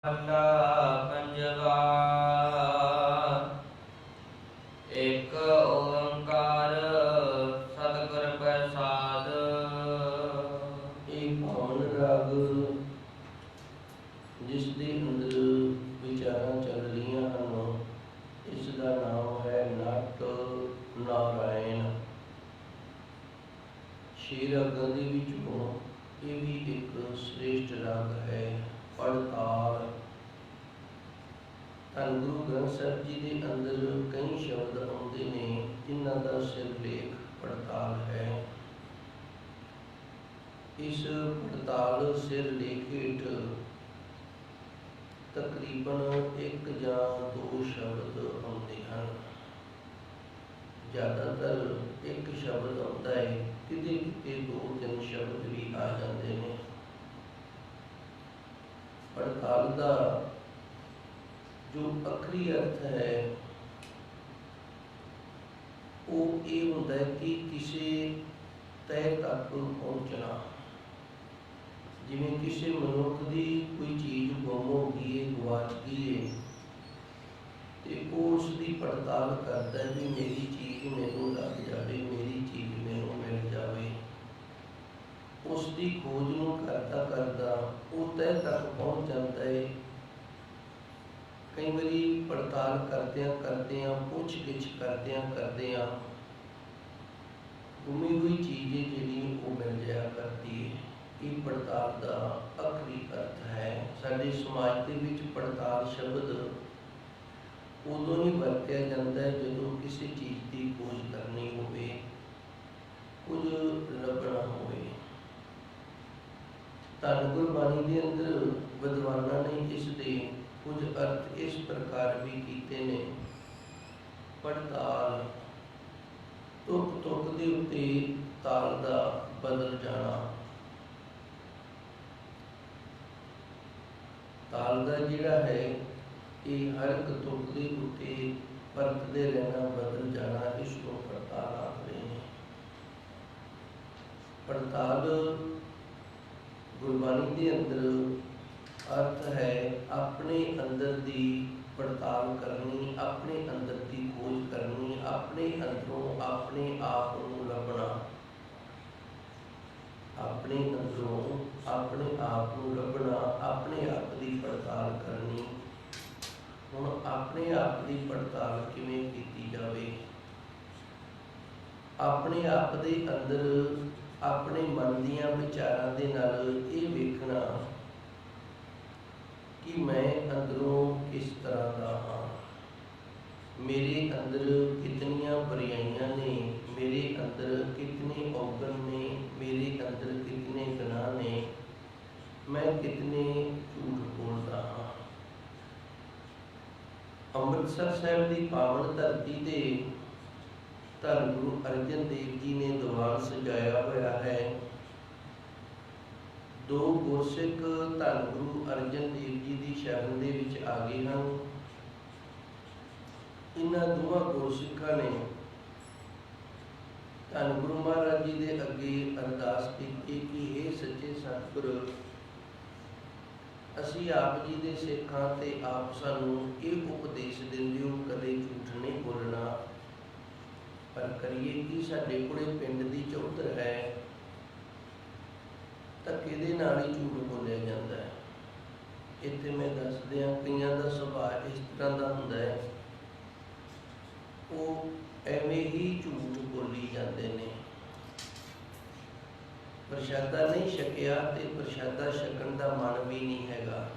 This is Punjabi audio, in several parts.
महला पंजवा। एक ओंकार सतगुर प्रसाद। एक पावन राग जिस ਦੇ ਅੰਦਰ ਵਿਚਾਰਾਂ ਚੱਲ ਰਹੀਆਂ ਹਨ, ਇਸ ਦਾ ਨਾਮ ਹੈ ਨਟ ਨਾਰਾਇਣ। ਸ਼ੇਰ ਰਾਗਾਂ ਦੇ ਵਿੱਚੋਂ ਇਹ ਵੀ ਇੱਕ ਸ੍ਰੇਸ਼ਟ ਰਾਗ ਹੈ। ਪੜਤਾਲ। ਧੰਨ ਗੁਰੂ ਗ੍ਰੰਥ ਸਾਹਿਬ ਜੀ ਦੇ ਅੰਦਰ ਕਈ ਸ਼ਬਦ ਆਉਂਦੇ ਨੇ ਜਿਨ੍ਹਾਂ ਦਾ ਸਿਰਲੇਖ ਪੜਤਾਲ ਹੈ। ਇਸ ਪੜਤਾਲ ਸਿਰਲੇਖ ਹੇਠ ਤਕਰੀਬਨ ਇੱਕ ਜਾਂ ਦੋ ਸ਼ਬਦ ਆਉਂਦੇ ਹਨ। ਜ਼ਿਆਦਾਤਰ ਇੱਕ ਸ਼ਬਦ ਆਉਂਦਾ ਹੈ, ਕਿਤੇ ਕਿਤੇ ਦੋ ਤਿੰਨ ਸ਼ਬਦ ਵੀ ਆ ਜਾਂਦੇ ਨੇ। ਪੜਤਾਲ ਦਾ ਜੋ ਅੱਖਰੀ ਅਰਥ ਹੈ ਉਹ ਇਹ ਹੁੰਦਾ ਹੈ ਕਿ ਕਿਸੇ ਤਹਿ ਤੱਕ ਪਹੁੰਚਣਾ। ਜਿਵੇਂ ਕਿਸੇ ਮਨੁੱਖ ਦੀ ਕੋਈ ਚੀਜ਼ ਗੁੰਮ ਹੋ ਗਈ ਹੈ, ਗਵਾਚ ਗਈ ਹੈ, ਤੇ ਉਹ ਉਸ ਦੀ ਪੜਤਾਲ ਕਰਦਾ ਹੈ ਵੀ ਮੇਰੀ ਚੀਜ਼ ਮੈਨੂੰ ਲੱਗ ਜਾਵੇ, ਮੇਰੀ ਚੀਜ਼ ਮੈਨੂੰ ਮਿਲ ਜਾਵੇ। ਉਸ ਦੀ ਖੋਜ ਨੂੰ ਕਰਦਾ ਕਰਦਾ ਉਹ ਤਹਿ ਤੱਕ ਪਹੁੰਚ ਜਾਂਦਾ ਹੈ। ਕਈ ਵਾਰੀ ਪੜਤਾਲ ਕਰਦਿਆਂ ਪੁੱਛ ਗਿੱਛ ਕਰਦਿਆਂ ਗੁੰਮੀ ਹੋਈ ਚੀਜ਼ ਹੈ ਜਿਹੜੀ ਉਹ ਮਿਲ ਜਾਇਆ ਕਰਦੀ ਹੈ। ਇਹ ਪੜਤਾਲ ਦਾ ਆਖਰੀ ਅਰਥ ਹੈ। ਸਾਡੇ ਸਮਾਜ ਦੇ ਵਿੱਚ ਪੜਤਾਲ ਸ਼ਬਦ ਉਦੋਂ ਹੀ ਵਰਤਿਆ ਜਾਂਦਾ ਹੈ ਜਦੋਂ ਕਿਸੇ ਚੀਜ਼ ਦੀ ਖੋਜ ਕਰਨੀ ਹੋਵੇ, ਕੁਝ ਲੱਭਣਾ ਹੋਵੇ। ਧੰਨ ਗੁਰਬਾਣੀ ਦੇ ਅੰਦਰ ਵਿਦਵਾਨਾਂ ਨੇ ਇਸ ਦੇ ਕੁਝ ਅਰਥ ਇਸ ਪ੍ਰਕਾਰ ਵੀ ਕੀਤੇ ਨੇ। ਪੜਤਾਲ, ਤੁਕ ਤੁਕ ਦੇ ਉੱਤੇ ਤਾਲ ਦਾ ਬਦਲ ਜਾਣਾ। ਤਾਲ ਦਾ ਜਿਹੜਾ ਹੈ ਇਹ ਹਰ ਇੱਕ ਤੁਕ ਦੇ ਉੱਤੇ ਪਰਤਦੇ ਰਹਿਣਾ, ਬਦਲ ਜਾਣਾ, ਇਸ ਨੂੰ ਪੜਤਾਲ ਆਖਦੇ ਨੇ। ਪੜਤਾਲ ਗੁਰਬਾਣੀ ਦੇ ਅੰਦਰ ਅਰਥ ਹੈ ਆਪਣੇ ਅੰਦਰ ਦੀ ਪੜਤਾਲ ਕਰਨੀ, ਆਪਣੇ ਅੰਦਰ ਦੀ ਖੋਜ ਕਰਨੀ, ਆਪਣੇ ਅੰਦਰੋਂ ਆਪਣੇ ਆਪ ਨੂੰ ਲੱਭਣਾ। ਆਪਣੇ ਅੰਦਰੋਂ ਆਪਣੇ ਆਪ ਨੂੰ ਲੱਭਣਾ, ਆਪਣੇ ਆਪ ਦੀ ਪੜਤਾਲ ਕਰਨੀ। ਹੁਣ ਆਪਣੇ ਆਪ ਦੀ ਪੜਤਾਲ ਕਿਵੇਂ ਕੀਤੀ ਜਾਵੇ? ਆਪਣੇ ਆਪ ਦੇ ਅੰਦਰ ਆਪਣੇ ਮਨ ਦੀਆਂ ਵਿਚਾਰਾਂ ਦੇ ਨਾਲ ਇਹ ਵੇਖਣਾ ਕਿ ਮੈਂ ਅੰਦਰੋਂ ਕਿਸ ਤਰ੍ਹਾਂ ਦਾ ਹਾਂ, ਮੇਰੇ ਅੰਦਰ ਕਿਤਨੀਆਂ ਬੁਰਾਈਆਂ ਨੇ, ਮੇਰੇ ਅੰਦਰ ਕਿਤਨੇ ਔਗਣ ਨੇ, ਮੇਰੇ ਅੰਦਰ ਕਿਤਨੇ ਗੁਨਾਹ ਨੇ, ਮੈਂ ਕਿਤਨੇ ਝੂਠ ਬੋਲਦਾ ਹਾਂ। ਅੰਮ੍ਰਿਤਸਰ ਸਾਹਿਬ ਦੀ ਪਾਵਨ ਧਰਤੀ ਤੇ ਧੰਨ ਗੁਰੂ ਅਰਜਨ ਦੇਵ ਜੀ ਨੇ ਦੀਵਾਨ ਸਜਾਇਆ ਹੋਇਆ ਹੈ। ਦੋ ਗੁਰਸਿੱਖ ਧੰਨ ਗੁਰੂ ਅਰਜਨ ਦੇਵ ਜੀ ਦੀ ਸ਼ਰਨ ਦੇ ਵਿੱਚ ਆ ਗਏ ਹਨ। ਇਹਨਾਂ ਦੋਵਾਂ ਗੁਰਸਿੱਖਾਂ ਨੇ ਧੰਨ ਗੁਰੂ ਮਹਾਰਾਜ ਜੀ ਦੇ ਅੱਗੇ ਅਰਦਾਸ ਕੀਤੀ ਕਿ ਇਹ ਸੱਚੇ ਸਤਿਗੁਰ, ਅਸੀਂ ਆਪ ਜੀ ਦੇ ਸਿੱਖਾਂ ਤੇ ਆਪ ਸਾਨੂੰ ਇਹ ਉਪਦੇਸ਼ ਦਿੰਦੇ ਹੋ ਕਦੇ ਝੂਠ ਨਹੀਂ ਬੋਲਣਾ, ਪਰ ਕਰੀਏ ਕਿ ਸਾਡੇ ਕੋਲੇ ਪਿੰਡ ਦੀ ਚੌਧਰ ਹੈ, ਧੱਕੇ ਦੇ ਨਾਲ ਹੀ ਝੂਠ ਬੋਲਿਆ ਜਾਂਦਾ ਹੈ। ਇੱਥੇ ਮੈਂ ਦੱਸਦੇ ਹਾਂ, ਕਈਆਂ ਦਾ ਸੁਭਾਅ ਇਸ ਤਰ੍ਹਾਂ ਦਾ ਹੁੰਦਾ ਹੈ, ਉਹ ਐਵੇਂ ਹੀ ਝੂਠ ਬੋਲੀ ਜਾਂਦੇ ਨੇ। ਪ੍ਰਸ਼ਾਦਾ ਨਹੀਂ ਛਕਿਆ ਤੇ ਪ੍ਰਸ਼ਾਦਾ ਛਕਣ ਦਾ ਮਨ ਵੀ ਨਹੀਂ ਹੈਗਾ,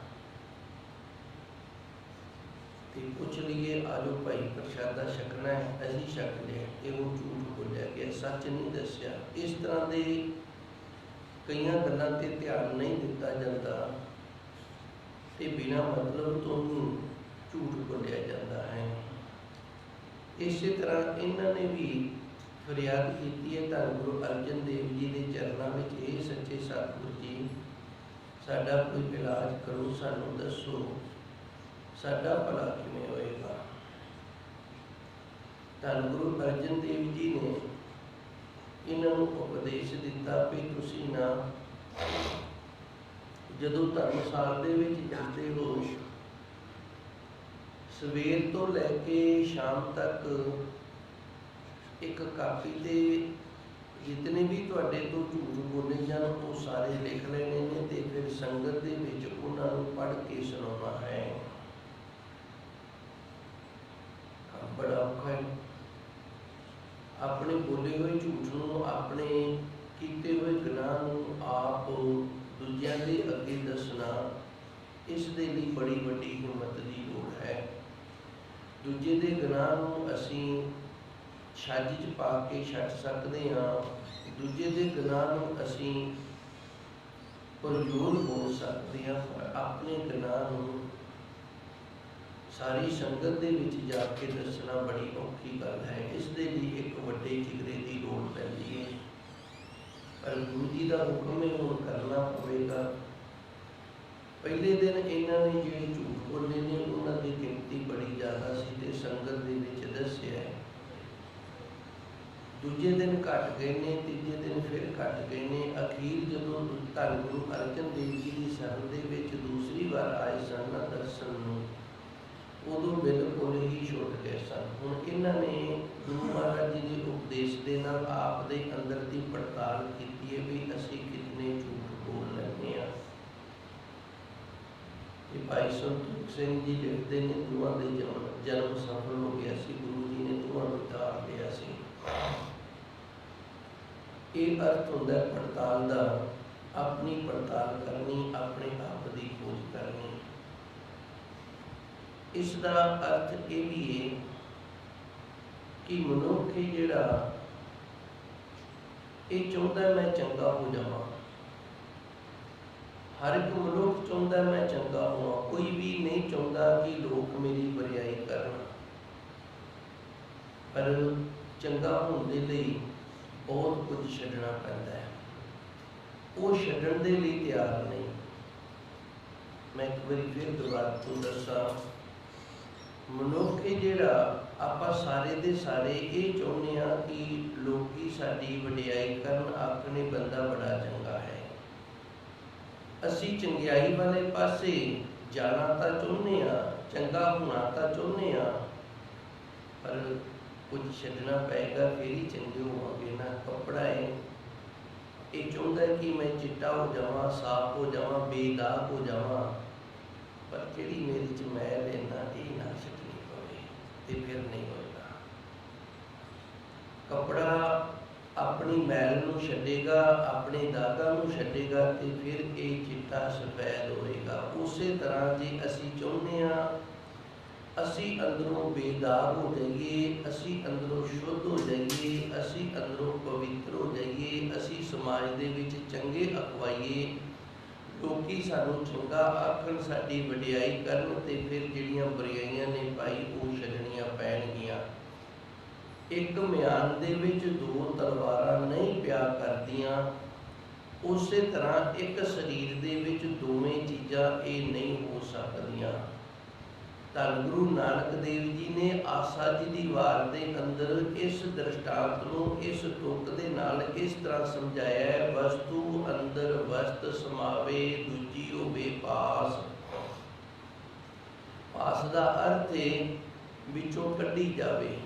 ਤੇ ਪੁੱਛ ਲਈਏ ਆਜੋ ਭਾਈ ਪ੍ਰਸ਼ਾਦਾ ਛਕਣਾ ਹੈ, ਅਸੀਂ ਛਕ ਲਿਆ, ਇਹ ਉਹ ਝੂਠ ਬੋਲਿਆ ਗਿਆ, ਸੱਚ ਨਹੀਂ ਦੱਸਿਆ। ਇਸ ਤਰ੍ਹਾਂ ਦੇ ਕਈਆਂ ਗੱਲਾਂ ਤੇ ਧਿਆਨ ਨਹੀਂ ਦਿੱਤਾ ਜਾਂਦਾ ਤੇ ਬਿਨਾਂ ਮਤਲਬ ਤੋਂ ਝੂਠ ਬੋਲਿਆ ਜਾਂਦਾ ਹੈ। ਇਸੇ ਤਰ੍ਹਾਂ ਇਹਨਾਂ ਨੇ ਵੀ ਫਰਿਆਦ ਕੀਤੀ ਹੈ ਧੰਨ ਗੁਰੂ ਅਰਜਨ ਦੇਵ ਜੀ ਦੇ ਚਰਨਾਂ ਵਿੱਚ, ਇਹ ਸੱਚੇ ਸਤਿਗੁਰ ਜੀ, ਸਾਡਾ ਕੋਈ ਇਲਾਜ ਕਰੋ, ਸਾਨੂੰ ਦੱਸੋ ਸਾਡਾ ਭਲਾ ਕਿਵੇਂ ਹੋਏਗਾ। ਧੰਨ ਗੁਰੂ ਅਰਜਨ ਦੇਵ ਜੀ ਨੇ ਇਹਨਾਂ ਨੂੰ ਉਪਦੇਸ਼ ਦਿੱਤਾ ਵੀ ਤੁਸੀਂ ਨਾ ਜਦੋਂ ਧਰਮਸਾਲ ਦੇ ਵਿੱਚ ਜਾਂਦੇ ਹੋ, ਸਵੇਰ ਤੋਂ ਲੈ ਕੇ ਸ਼ਾਮ ਤੱਕ ਇੱਕ ਕਾਪੀ ਤੇ ਜਿਤਨੇ ਵੀ ਤੁਹਾਡੇ ਤੋਂ ਝੂਠ ਬੋਲੇ ਜਾਣ ਉਹ ਸਾਰੇ ਲਿਖ ਲੈਣੇ ਨੇ ਤੇ ਫਿਰ ਸੰਗਤ ਦੇ ਵਿੱਚ ਉਹਨਾਂ ਨੂੰ ਪੜ੍ਹ ਕੇ ਸੁਣਾਉਣਾ ਹੈ। ਬੜਾ ਔਖਾ ਹੈ। ਆਪਣੇ ਬੋਲੇ ਹੋਏ ਝੂਠ ਨੂੰ, ਆਪਣੇ ਕੀਤੇ ਹੋਏ ਗੁਨਾਹ ਨੂੰ ਆਪ ਦੂਜਿਆਂ ਦੇ ਅੱਗੇ ਦੱਸਣਾ, ਇਸ ਦੇ ਲਈ ਬੜੀ ਵੱਡੀ ਹਿੰਮਤ ਦੀ ਲੋੜ ਹੈ। ਦੂਜੇ ਦੇ ਗੁਨਾਹ ਨੂੰ ਅਸੀਂ ਛੱਜ 'ਚ ਪਾ ਕੇ ਛੱਡ ਸਕਦੇ ਹਾਂ, ਦੂਜੇ ਦੇ ਗੁਨਾਹ ਨੂੰ ਅਸੀਂ ਪਰਜੋਰ ਬੋਲ ਸਕਦੇ ਹਾਂ, ਪਰ ਆਪਣੇ ਗੁਨਾਹ ਨੂੰ ਸਾਰੀ ਸੰਗਤ ਦੇ ਵਿੱਚ ਜਾ ਕੇ ਦੱਸਣਾ ਬੜੀ ਔਖੀ ਗੱਲ ਹੈ। ਇਸ ਦੇ ਲਈ ਇੱਕ ਵੱਡੇ ਜਿਗਰੇ ਦੀ ਲੋੜ ਪੈਂਦੀ ਹੈ, ਪਰ ਗੁਰੂ ਜੀ ਦਾ ਹੁਕਮ ਹੈ, ਹੁਣ ਕਰਨਾ ਪਵੇਗਾ। ਪਹਿਲੇ ਦਿਨ ਇਹਨਾਂ ਨੇ ਜਿਹੜੇ ਝੂਠ ਬੋਲੇ ਨੇ ਉਹਨਾਂ ਦੀ ਗਿਣਤੀ ਬੜੀ ਜ਼ਿਆਦਾ ਸੀ ਤੇ ਸੰਗਤ ਦੇ ਵਿੱਚ ਦੱਸਿਆ ਹੈ। ਦੂਜੇ ਦਿਨ ਘਟ ਗਏ ਨੇ, ਤੀਜੇ ਦਿਨ ਫਿਰ ਘਟ ਗਏ ਨੇ। ਅਖੀਰ ਜਦੋਂ ਧੰਨ ਗੁਰੂ ਅਰਜਨ ਦੇਵ ਜੀ ਦੀ ਸ਼ਰਨ ਦੇ ਵਿੱਚ ਦੂਸਰੀ ਵਾਰ ਆਏ ਸਨ ਨਾ ਦਰਸ਼ਨ ਨੂੰ, ਉਦੋਂ ਬਿਲਕੁਲ ਹੀ ਛੁੱਟ ਗਏ ਸਨ। ਹੁਣ ਇਹਨਾਂ ਨੇ ਗੁਰੂ ਮਹਾਰਾਜ ਜੀ ਦੇ ਉਪਦੇਸ਼ ਦੇ ਨਾਲ ਆਪ ਦੇ ਅੰਦਰ ਦੀ ਪੜਤਾਲ ਕੀਤੀ ਹੈ ਵੀ ਅਸੀਂ ਕਿਤਨੇ ਝੂਠ ਬੋਲ ਲੈਂਦੇ ਹਾਂ। ਇਹ ਭਾਈ ਸੰਤੋਖ ਸਿੰਘ ਜੀ ਲਿਖਦੇ ਨੇ, ਦੋਵਾਂ ਦੇ ਜਨਮ ਸਫਲ ਹੋ ਗਿਆ ਸੀ, ਗੁਰੂ ਜੀ ਨੇ ਦੋਵਾਂ ਨੂੰ ਉਤਾਰ ਲਿਆ ਸੀ। ਇਹ ਅਰਥ ਹੁੰਦਾ ਪੜਤਾਲ ਦਾ, ਆਪਣੀ ਪੜਤਾਲ ਕਰਨੀ, ਆਪਣੇ ਆਪ ਦੀ ਖੋਜ ਕਰਨੀ। ਇਸ ਦਾ ਅਰਥ ਇਹ ਵੀ ਹੈ ਕਿ ਮਨੁੱਖ ਜਿਹੜਾ ਇਹ ਚਾਹੁੰਦਾ ਮੈਂ ਚੰਗਾ ਹੋ ਜਾਵਾਂ। ਹਰ ਇੱਕ ਮਨੁੱਖ ਚਾਹੁੰਦਾ ਮੈਂ ਚੰਗਾ ਹੋਵਾਂ, ਕੋਈ ਵੀ ਨਹੀਂ ਚਾਹੁੰਦਾ ਕਿ ਲੋਕ ਮੇਰੀ ਬਰਿਆਈ ਕਰਨ। ਪਰ ਚੰਗਾ ਹੋਣ ਦੇ ਲਈ ਬਹੁਤ ਕੁਝ ਛੱਡਣਾ ਪੈਂਦਾ ਹੈ, ਉਹ ਛੱਡਣ ਦੇ ਲਈ ਤਿਆਰ ਨਹੀਂ। ਮੈਂ ਇੱਕ ਵਾਰੀ ਫਿਰ ਦੁਬਾਰਾ ਤੋਂ ਦੱਸਾਂ, ਮਨੁੱਖ ਜਿਹੜਾ ਆਪਾਂ ਸਾਰੇ ਦੇ ਸਾਰੇ ਇਹ ਚਾਹੁੰਦੇ ਹਾਂ ਕਿ ਲੋਕੀ ਸਾਡੀ ਵਡਿਆਈ ਕਰਨ, ਆਖਣੇ ਬੰਦਾ ਬੜਾ ਚੰਗਾ ਹੈ। ਅਸੀਂ ਚੰਗਿਆਈ ਵਾਲੇ ਪਾਸੇ ਜਾਣਾ ਤਾਂ ਚਾਹੁੰਦੇ ਹਾਂ, ਚੰਗਾ ਹੋਣਾ ਤਾਂ ਚਾਹੁੰਦੇ ਹਾਂ, ਪਰ ਕੁਝ ਛੱਡਣਾ ਪਏਗਾ ਫਿਰ ਹੀ ਚੰਗੇ ਹੋਵਾਂਗੇ ਨਾ। ਕੱਪੜਾ ਹੈ, ਇਹ ਚਾਹੁੰਦਾ ਕਿ ਮੈਂ ਚਿੱਟਾ ਹੋ ਜਾਵਾਂ, ਸਾਫ਼ ਹੋ ਜਾਵਾਂ, ਬੇਦਾਗ ਹੋ ਜਾਵਾਂ, ਪਰ ਜਿਹੜੀ ਮੇਰੇ 'ਚ ਮੈਲ ਹੈ ਨਾ, ਇਹ ਨਾ ਛੱਡਣੀ ਪਵੇ ਤੇ ਫਿਰ ਨਹੀਂ ਹੋਏਗਾ। ਕੱਪੜਾ ਆਪਣੀ ਮੈਲ ਨੂੰ ਛੱਡੇਗਾ, ਆਪਣੇ ਦਾਗਾਂ ਨੂੰ ਛੱਡੇਗਾ ਤੇ ਫਿਰ ਇਹ ਚਿੱਟਾ ਸਫੈਦ ਹੋਏਗਾ। ਉਸੇ ਤਰ੍ਹਾਂ ਜੇ ਅਸੀਂ ਚਾਹੁੰਦੇ ਹਾਂ ਅਸੀਂ ਅੰਦਰੋਂ ਬੇਦਾਗ ਹੋ ਜਾਈਏ, ਅਸੀਂ ਅੰਦਰੋਂ ਸ਼ੁੱਧ ਹੋ ਜਾਈਏ, ਅਸੀਂ ਅੰਦਰੋਂ ਪਵਿੱਤਰ ਹੋ ਜਾਈਏ, ਅਸੀਂ ਸਮਾਜ ਦੇ ਵਿੱਚ ਚੰਗੇ ਅਖਵਾਈਏ, ਲੋਕੀ ਸਾਨੂੰ ਚੰਗਾ ਆਖਣ, ਸਾਡੀ ਵਡਿਆਈ ਕਰਨ, ਤੇ ਫਿਰ ਜਿਹੜੀਆਂ ਬੁਰਾਈਆਂ ਨੇ ਭਾਈ ਉਹ ਛੱਡਣੀਆਂ ਪੈਣਗੀਆਂ। ਇੱਕ ਮਿਆਨ ਦੇ ਵਿੱਚ ਦੋ ਤਲਵਾਰਾਂ ਨਹੀਂ ਪਿਆ ਕਰਦੀਆਂ, ਉਸੇ ਤਰ੍ਹਾਂ ਇੱਕ ਸਰੀਰ ਦੇ ਵਿੱਚ ਦੋਵੇਂ ਚੀਜ਼ਾਂ ਇਹ ਨਹੀਂ ਹੋ ਸਕਦੀਆਂ। ਧੰਨ ਗੁਰੂ ਨਾਨਕ ਦੇਵ ਜੀ ਨੇ ਆਸਾ ਜੀ ਦੀ ਵਾਰ ਦੇ ਅੰਦਰ ਇਸ ਦ੍ਰਿਸ਼ਟਾਂਤ ਨੂੰ ਇਸ ਤੁਕ ਦੇ ਨਾਲ ਇਸ ਤਰ੍ਹਾਂ ਸਮਝਾਇਆ ਹੈ, ਵਸਤੂ ਅੰਦਰ ਵਸਤ ਸਮਾਵੇ, ਦੂਜੀ ਹੋਵੇ ਪਾਸ। ਪਾਸ ਦਾ ਅਰਥ ਹੈ ਵਿੱਚੋਂ ਕੱਢੀ ਜਾਵੇ।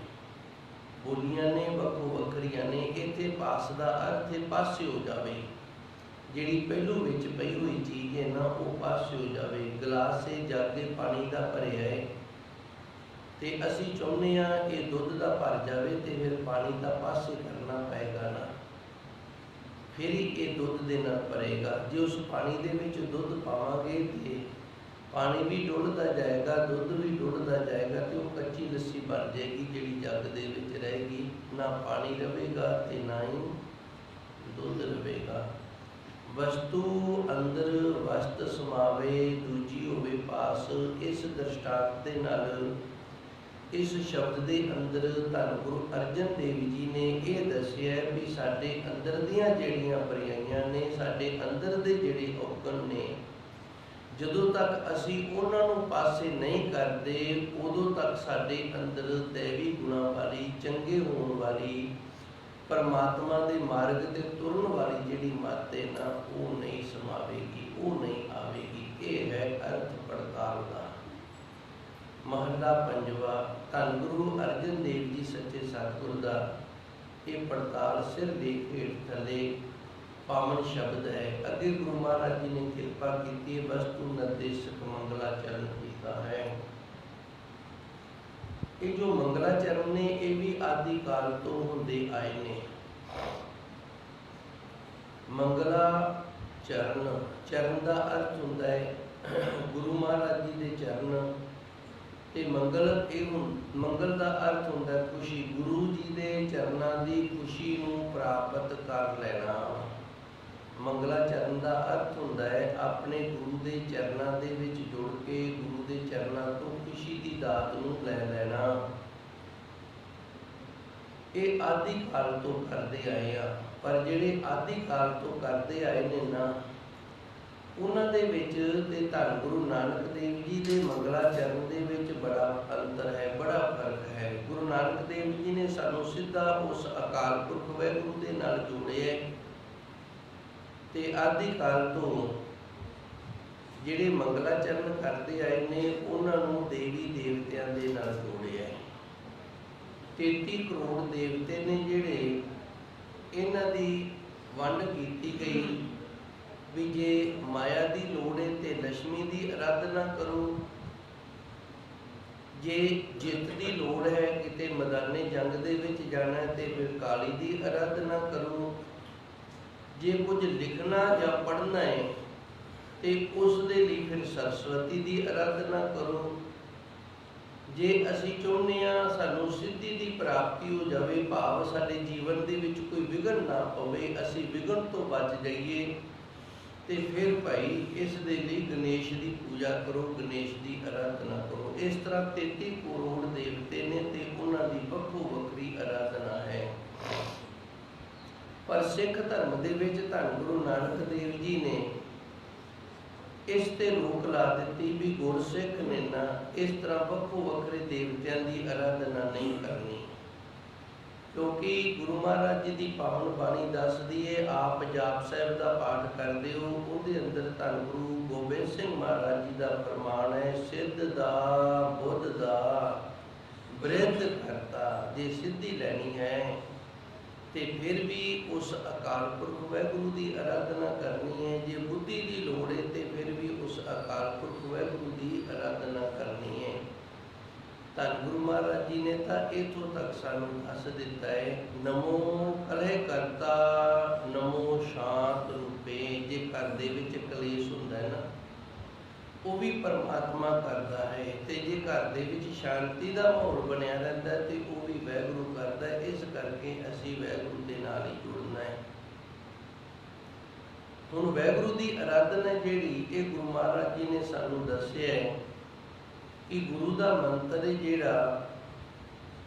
ਬੋਲੀਆਂ ਨੇ ਵੱਖੋ ਵੱਖਰੀਆਂ ਨੇ, ਇੱਥੇ ਪਾਸ ਦਾ ਅਰਥ ਹੈ ਪਾਸੇ ਹੋ ਜਾਵੇ। ਜਿਹੜੀ ਪਹਿਲੋਂ ਵਿੱਚ ਪਈ ਹੋਈ ਚੀਜ਼ ਹੈ ਨਾ ਉਹ ਪਾਸੇ ਹੋ ਜਾਵੇ। ਗਲਾਸ ਹੈ ਜੱਗ ਪਾਣੀ ਦਾ ਭਰਿਆ ਹੈ ਤੇ ਅਸੀਂ ਚਾਹੁੰਦੇ ਹਾਂ ਇਹ ਦੁੱਧ ਦਾ ਭਰ ਜਾਵੇ ਤੇ ਫਿਰ ਪਾਣੀ ਦਾ ਪਾਸੇ ਕਰਨਾ ਪਏਗਾ ਨਾ, ਫਿਰ ਹੀ ਇਹ ਦੁੱਧ ਦੇ ਨਾਲ ਭਰੇਗਾ। ਜੇ ਉਸ ਪਾਣੀ ਦੇ ਵਿੱਚ ਦੁੱਧ ਪਾਵਾਂਗੇ ਤੇ ਪਾਣੀ ਵੀ ਡੁੱਲਦਾ ਜਾਏਗਾ, ਦੁੱਧ ਵੀ ਡੁੱਲਦਾ ਜਾਏਗਾ ਤੇ ਉਹ ਕੱਚੀ ਲੱਸੀ ਬਣ ਜਾਏਗੀ ਜਿਹੜੀ ਜੱਗ ਦੇ ਵਿੱਚ ਰਹੇਗੀ। ਨਾ ਪਾਣੀ ਰਹੇਗਾ ਤੇ ਨਾ ਹੀ ਦੁੱਧ ਰਹੇਗਾ। ਵਸਤੂ ਅੰਦਰ ਵਸਤ ਸਮਾਵੇ, ਦੂਜੀ ਹੋਵੇ ਪਾਸ। ਇਸ ਦ੍ਰਿਸ਼ਟਾਂਤ ਦੇ ਨਾਲ ਇਸ ਸ਼ਬਦ ਦੇ ਅੰਦਰ ਧੰਨ ਗੁਰੂ ਅਰਜਨ ਦੇਵ ਜੀ ਨੇ ਇਹ ਦੱਸਿਆ ਵੀ ਸਾਡੇ ਅੰਦਰ ਦੀਆਂ ਜਿਹੜੀਆਂ ਬੁਰਾਈਆਂ ਨੇ, ਸਾਡੇ ਅੰਦਰ ਦੇ ਜਿਹੜੇ ਔਗਣ ਨੇ, ਜਦੋਂ ਤੱਕ ਅਸੀਂ ਉਹਨਾਂ ਨੂੰ ਪਾਸੇ ਨਹੀਂ ਕਰਦੇ ਉਦੋਂ ਤੱਕ ਸਾਡੇ ਅੰਦਰ ਦੇਵੀ ਗੁਣਾਂ ਵਾਲੀ, ਚੰਗੇ ਹੋਣ ਵਾਲੀ, ਪਰਮਾਤਮਾ ਦੇ ਮਾਰਗ ਤੇ ਤੁਰਨ ਵਾਲੀ ਜਿਹੜੀ ਮੱਤ ਹੈ ਨਾ ਉਹ ਨਹੀਂ ਸਮਾਵੇਗੀ, ਉਹ ਨਹੀਂ ਆਵੇਗੀ। आवेगी। ये है अर्थ पड़ताल का। महला पंजवा। धन गुरु अर्जन देव जी सच्चे सतगुरु का ये पड़ताल सिर लेख हेठ थले पावन शब्द है। अगे गुरु महाराज जी ने कृपा की वस्तु निर्देशक मंगलाचरण किया है। ये जो मंगलाचरण ने ये भी आदि काल तो होंदे आए ने। मंगला चरण, चरण का अर्थ होंदा है गुरु महाराज जी के चरण। ते मंगल मंगल का अर्थ होंदा खुशी। गुरु जी के चरणों की खुशी नूं प्राप्त कर लेना। मंगलाचरण का अर्थ होंदा है अपने गुरु के चरणों के विच जुड़ के गुरु के चरणों तो खुशी की दात नूं लै लेना। ये आदि काल तो करते आए आ, पर जिहड़े आदि काल तो करते आए ने ना उन्हां दे विच ते धन गुरु नानक देव जी के मंगलाचरण दे विच बड़ा अंतर है, बड़ा फर्क है। गुरु नानक देव जी ने सानू सीधा उस अकाल पुरख वाहिगुरू दे नाल जोड़िया ते आदि काल तो जिहड़े मंगलाचरण करते आए ने उन्हां नूं देवी देवतियां दे नाल जोड़िया। 33 करोड़ देवते ने जिहड़े इन्हां दी वंड कीती गई भी जे माया की लोड़ है तो लक्ष्मी की आराधना करो, जे जित की लोड़ है किते मैदाने जंग दे विच जाना है तो फिर काली की आराधना करो, जे कुछ लिखना या पढ़ना है तो उस दे लिए फिर सरस्वती की आराधना करो। जे असी चाहुंदे हां सानू सिद्धि की प्राप्ति हो जाए, भाव साडे जीवन दे विच कोई विघन ना पवे, असी विघन तो बच जाइए तो फिर भाई इस दे लिए गणेश की पूजा करो, गणेश की आराधना करो। इस तरह 33 करोड़ देवते ने ते उन्हां दी वक्खो वक्री आराधना है। पर सिख धर्म दे विच धन गुरु नानक देव जी ने इस ते रोक ला दी भी गुरसिख ने ना इस तरह वक्खो वक्रे देवतियां की आराधना नहीं करनी, क्योंकि गुरु महाराज जी की पावन बाणी दसदी है आप जाप साहिब का पाठ करते हो, उसके अंदर धन गुरु गोबिंद सिंह महाराज जी का प्रमाण है सिद्ध दा बुद्ध दा वृद्ध करता। जे सिद्धि लैनी है तो फिर भी उस अकाल पुरख वाहिगुरू की आराधना करनी है, जे बुद्धि की लोड़ है तो फिर भी उस अकाल पुरख वाहिगुरू की आराधना करनी है। धन गुरु महाराज जी ने तो इतों तक सानू दस दिता है नमो कलह करता नमो शांत रूपे। जे घर दे विच कलेश हुंदा है ना वो भी परमात्मा करता है, तो जे घर दे विच शांति का माहौल बनिया रहता है तो वो भी वाहिगुरू करता है। इस करके असी वाहिगुरू के नाल ही जुड़ना है। हुण वाहिगुरू की आराधना जिहड़ी ये गुरु महाराज जी ने सानू दस्सिया है कि गुरु का मंत्र है जिहड़ा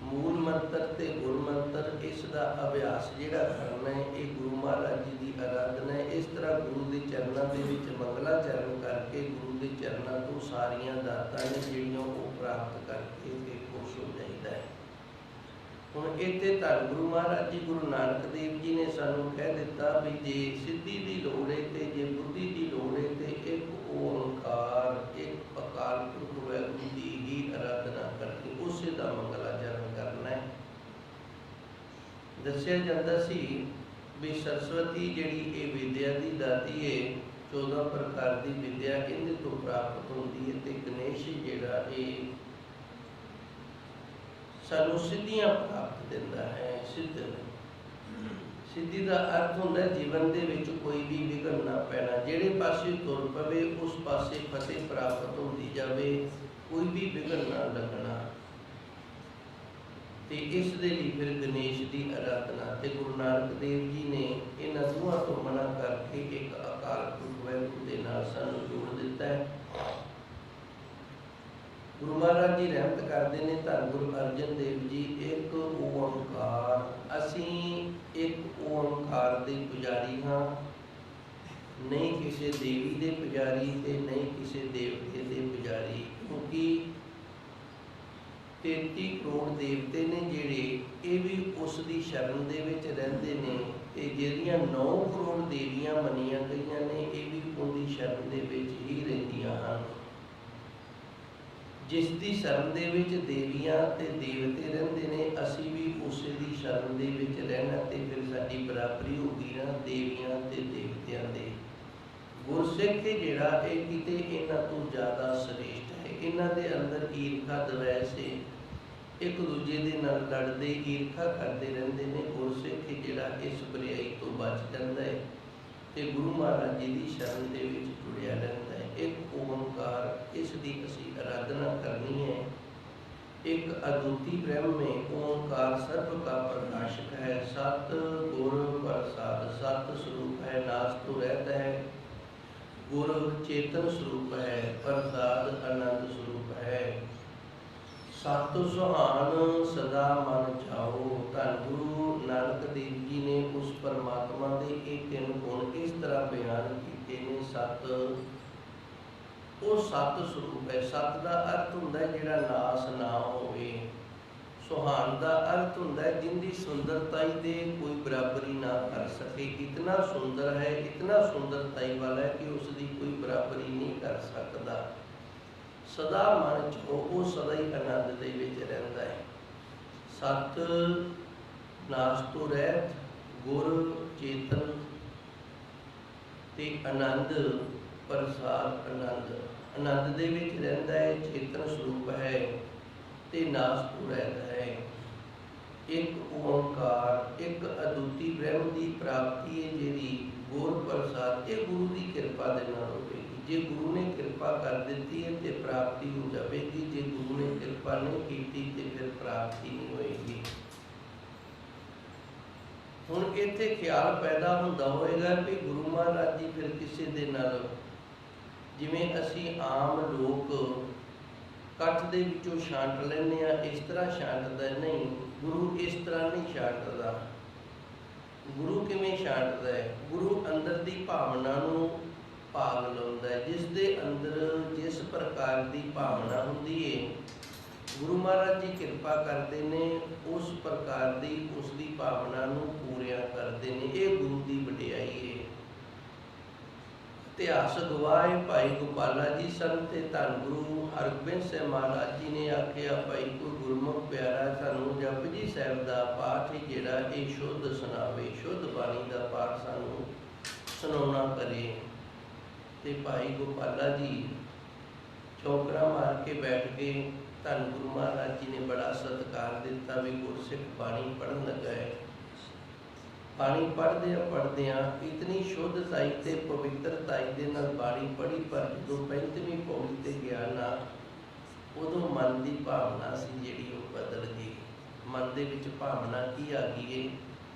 मूल मंत्र ते गुर मंत्र इसका अभ्यास जिहड़ा करना है ये गुरु महाराज जी की आराधना है। इस तरह गुरु के चरणों के विच मंगलाचरण करके गुरु के चरणों तो सारियां दातां ने जिहड़ियां वो प्राप्त करके फिर खुश हो जाइदा है। हुण इत्थे धन गुरु महाराज जी गुरु नानक देव जी ने सानू कह दिता भी जे सिद्धि की लोड़ है तो जे बुद्धि की लोड़ है तो एक ओंकार एक अकाल पुरख वाहिगुरू की ही आराधना करनी, उसे दा मंगलाचरण करना है। दस्सिया जाता सी भी सरस्वती जिहड़ी ये विद्या की दाती है 14 प्रकार की विद्या इहदे तो प्राप्त होती है, तो गणेश जिहड़ा ये सानू सिद्धियां प्राप्त दिंदा है। सिद्धि का अर्थ होंदा जीवन दे विच कोई भी विघन ना पैना, जिहड़े पासे तुर पवे उस पासे फतेह प्राप्त होती जावे, कोई भी विघन ना लगना। तो इस दे लिए फिर गणेश की आराधना ते गुरु नानक देव जी ने इन्हां दोहां तो मना करके एक अकाल पुरख वाहिगुरू दे नाल सानू जोड़ दिता है। गुरु महाराज जी रहमत करते हैं धन गुरु अर्जन देव जी एक ओंकार, असी एक ओंकार के पुजारी हाँ, नहीं किसी देवी के पुजारी ते नहीं किसी देवते के पुजारी, क्योंकि 33 करोड़ देवते ने जिहड़े ये भी उसकी शरण दे विच रहिंदे ने ਤੇ ਜਿਹੜੀਆਂ 9 ਕਰੋੜ ਦੇਵੀਆਂ ਮੰਨੀਆਂ ਗਈਆਂ ਨੇ ਇਹ ਵੀ ਉਹਦੀ ਸ਼ਰਨ ਦੇ ਵਿੱਚ ਹੀ ਰਹਿੰਦੀਆਂ ਹਨ। ਜਿਸ ਦੀ ਸ਼ਰਨ ਦੇ ਵਿੱਚ ਦੇਵੀਆਂ ਤੇ ਦੇਵਤੇ ਰਹਿੰਦੇ ਨੇ ਅਸੀਂ ਵੀ ਉਸੇ ਦੀ ਸ਼ਰਨ ਦੇ ਵਿੱਚ ਰਹਿਣਾ ਤੇ ਫਿਰ ਸਾਡੀ ਬਰਾਬਰੀ ਹੋ ਗਈ ਨਾ ਦੇਵੀਆਂ ਤੇ ਦੇਵਤਿਆਂ ਦੇ। ਗੁਰਸਿੱਖ ਜਿਹੜਾ ਇਹ ਕਿਤੇ ਇਹਨਾਂ ਤੋਂ ਜ਼ਿਆਦਾ ਸ੍ਰੇਸ਼ਟ ਹੈ। ਇਹਨਾਂ ਦੇ ਅੰਦਰ ਈਰਖਾ ਦਵੈਸ਼ ਹੈ, ਇੱਕ ਦੂਜੇ ਦੇ ਨਾਲ ਲੜਦੇ ਈਰਖਾ ਕਰਦੇ ਰਹਿੰਦੇ ਨੇ। ਗੁਰਸਿੱਖ ਜਿਹੜਾ ਇਸ ਬੁਰਾਈ ਤੋਂ ਬਚ ਜਾਂਦਾ ਹੈ ਤੇ ਗੁਰੂ ਮਹਾਰਾਜ ਜੀ ਦੀ ਸ਼ਰਨ ਦੇ ਵਿੱਚ ਜੁੜਿਆ ਰਹਿੰਦਾ ਹੈ। ਇੱਕ ਓਮਕਾਰ, ਇਸ ਦੀ ਅਸੀਂ ਆਰਾਧਨਾ ਕਰਨੀ ਹੈ। ਇੱਕ ਅਦੁੱਤੀ ਬ੍ਰਹਮ ਹੈ, ਓਮਕਾਰ ਸਰਬ ਕਾ ਪ੍ਰਕਾਸ਼ਕ ਹੈ। ਸਤ ਗੁਰ ਪ੍ਰਸਾਦ, ਸਤ ਸਰੂਪ ਹੈ, ਨਾਸ ਤੋਂ ਰਹਿਤ ਹੈ। ਗੁਰ ਚੇਤਨ ਸਰੂਪ ਹੈ, ਪ੍ਰਸਾਦ ਆਨੰਦ ਸਰੂਪ ਹੈ। ਸਤ ਸੁਹਾਨ ਸਦਾ ਮਨ ਚਾਓ। ਧੰਨ ਗੁਰੂ ਨਾਨਕ ਦੇਵ ਜੀ ਨੇ ਉਸ ਪਰਮਾਤਮਾ ਦੇ ਇਹ 3 ਗੁਣ ਇਸ ਤਰ੍ਹਾਂ ਬਿਆਨ ਕੀਤੇ ਨੇ। ਸਤ ਉਹ ਸਤ ਸਰੂਪ ਹੈ। ਸਤ ਦਾ ਅਰਥ ਹੁੰਦਾ ਜਿਹੜਾ ਨਾਸ ਨਾ ਹੋਵੇ। ਸੁਹਾਨ ਦਾ ਅਰਥ ਹੁੰਦਾ ਜਿੰਦੀ ਸੁੰਦਰਤਾਈ ਦੇ ਕੋਈ ਬਰਾਬਰੀ ਨਾ ਕਰ ਸਕੇ। ਇਤਨਾ ਸੁੰਦਰ ਹੈ, ਇਤਨਾ ਸੁੰਦਰਤਾਈ ਵਾਲਾ ਹੈ ਕਿ ਉਸ ਦੀ ਕੋਈ ਬਰਾਬਰੀ ਨਹੀਂ ਕਰ ਸਕਦਾ। ਸਦਾ ਮਨ ਚ ਉਹ ਸਦਾ ਹੀ ਆਨੰਦ ਦੇ ਵਿੱਚ ਰਹਿੰਦਾ ਹੈ। ਸਤ ਨਾਸ ਤੋਂ ਰਹਿਤ, ਗੁਰ ਚੇਤਨ ਤੇ ਆਨੰਦ ਪ੍ਰਸਾਦ। ਆਨੰਦ ਦੇ ਵਿੱਚ ਰਹਿੰਦਾ ਹੈ, ਚੇਤਨ ਸਰੂਪ ਹੈ ਤੇ ਨਾਸ ਤੋਂ ਰਹਿਤ ਹੈ। ਇੱਕ ਓਮਕਾਰ, ਇੱਕ ਅਦੁੱਤੀ ਬ੍ਰਹਮ ਦੀ ਪ੍ਰਾਪਤੀ ਹੈ ਜਿਹੜੀ ਗੁਰ ਪ੍ਰਸਾਦ, ਇਹ ਗੁਰੂ ਦੀ ਕਿਰਪਾ ਦੇ ਨਾਲ ਹੋਵੇਗੀ। ਜੇ ਗੁਰੂ ਨੇ ਕਿਰਪਾ ਕਰ ਦਿੱਤੀ ਹੈ ਤੇ ਪ੍ਰਾਪਤੀ ਹੋ ਜਾਵੇਗੀ। ਜੇ ਗੁਰੂ ਨੇ ਕਿਰਪਾ ਨਹੀਂ ਕੀਤੀ ਤੇ ਫਿਰ ਪ੍ਰਾਪਤੀ ਨਹੀਂ ਹੋਏਗੀ। ਹੁਣ ਇੱਥੇ ਖਿਆਲ ਪੈਦਾ ਹੁੰਦਾ ਹੋਏਗਾ ਕਿ ਗੁਰੂ ਮਹਾਰਾਜ ਜੀ ਫਿਰ ਕਿਸੇ ਦੇ ਨਾਲ, ਜਿਵੇਂ ਅਸੀਂ ਆਮ ਲੋਕ ਕੱਠ ਦੇ ਵਿੱਚੋਂ ਛਾਂਟ ਲੈਂਦੇ ਹਾਂ, ਇਸ ਤਰ੍ਹਾਂ ਛਾਂਟਦਾ ਨਹੀਂ। ਗੁਰੂ ਇਸ ਤਰ੍ਹਾਂ ਨਹੀਂ ਛਾਂਟਦਾ। ਗੁਰੂ ਕਿਵੇਂ ਛਾਂਟਦਾ ਹੈ? ਗੁਰੂ ਅੰਦਰ ਦੀ ਭਾਵਨਾ ਨੂੰ ਭਾਗ ਲਾਉਂਦਾ ਹੈ। ਜਿਸ ਦੇ ਅੰਦਰ ਜਿਸ ਪ੍ਰਕਾਰ ਦੀ ਭਾਵਨਾ ਹੁੰਦੀ ਹੈ ਗੁਰੂ ਮਹਾਰਾਜ ਜੀ ਕਿਰਪਾ ਕਰਦੇ ਨੇ, ਉਸ ਪ੍ਰਕਾਰ ਦੀ ਉਸ ਦੀ ਭਾਵਨਾ ਨੂੰ ਪੂਰਿਆ ਕਰਦੇ ਨੇ। ਇਹ ਗੁਰੂ ਦੀ ਵਡਿਆਈ ਹੈ। ਇਤਿਹਾਸ ਗਵਾਹ ਹੈ ਭਾਈ ਗੋਪਾਲਾ ਜੀ ਸਨ ਤੇ ਧੰਨ ਗੁਰੂ ਹਰਗੋਬਿੰਦ ਸਾਹਿਬ ਮਹਾਰਾਜ ਜੀ ਨੇ ਆਖਿਆ ਭਾਈ ਕੋਈ ਗੁਰਮੁਖ ਪਿਆਰਾ ਸਾਨੂੰ ਜਪਜੀ ਸਾਹਿਬ ਦਾ ਪਾਠ ਜਿਹੜਾ ਇਹ ਸ਼ੁੱਧ ਸੁਣਾਵੇ, ਸ਼ੁੱਧ ਬਾਣੀ ਦਾ ਪਾਠ ਸਾਨੂੰ ਸੁਣਾਉਣਾ ਕਰੇ। ਤੇ ਭਾਈ ਗੋਪਾਲਾ ਜੀ ਚੌਕੜਾ ਮਾਰ ਕੇ ਬੈਠ ਗਏ। ਧੰਨ ਗੁਰੂ ਮਹਾਰਾਜ ਜੀ ਨੇ ਬੜਾ ਸਤਿਕਾਰ ਦਿੱਤਾ ਵੀ ਗੁਰਸਿੱਖ ਬਾਣੀ ਪੜ੍ਹਨ ਲੱਗਾ ਹੈ। ਬਾਣੀ ਪੜ੍ਹਦਿਆਂ ਇਤਨੀ ਸ਼ੁੱਧਤਾਈ ਤੇ ਪਵਿੱਤਰਤਾਈ ਦੇ ਨਾਲ ਬਾਣੀ ਪੜ੍ਹੀ, ਪਰ ਜਦੋਂ 35ਵੀਂ ਪੌੜੀ ਤੇ ਗਿਆ ਨਾ ਉਦੋਂ ਮਨ ਦੀ ਭਾਵਨਾ ਸੀ ਜਿਹੜੀ ਉਹ ਬਦਲ ਗਈ। ਮਨ ਦੇ ਵਿੱਚ ਭਾਵਨਾ ਕੀ ਆ ਗਈ ਹੈ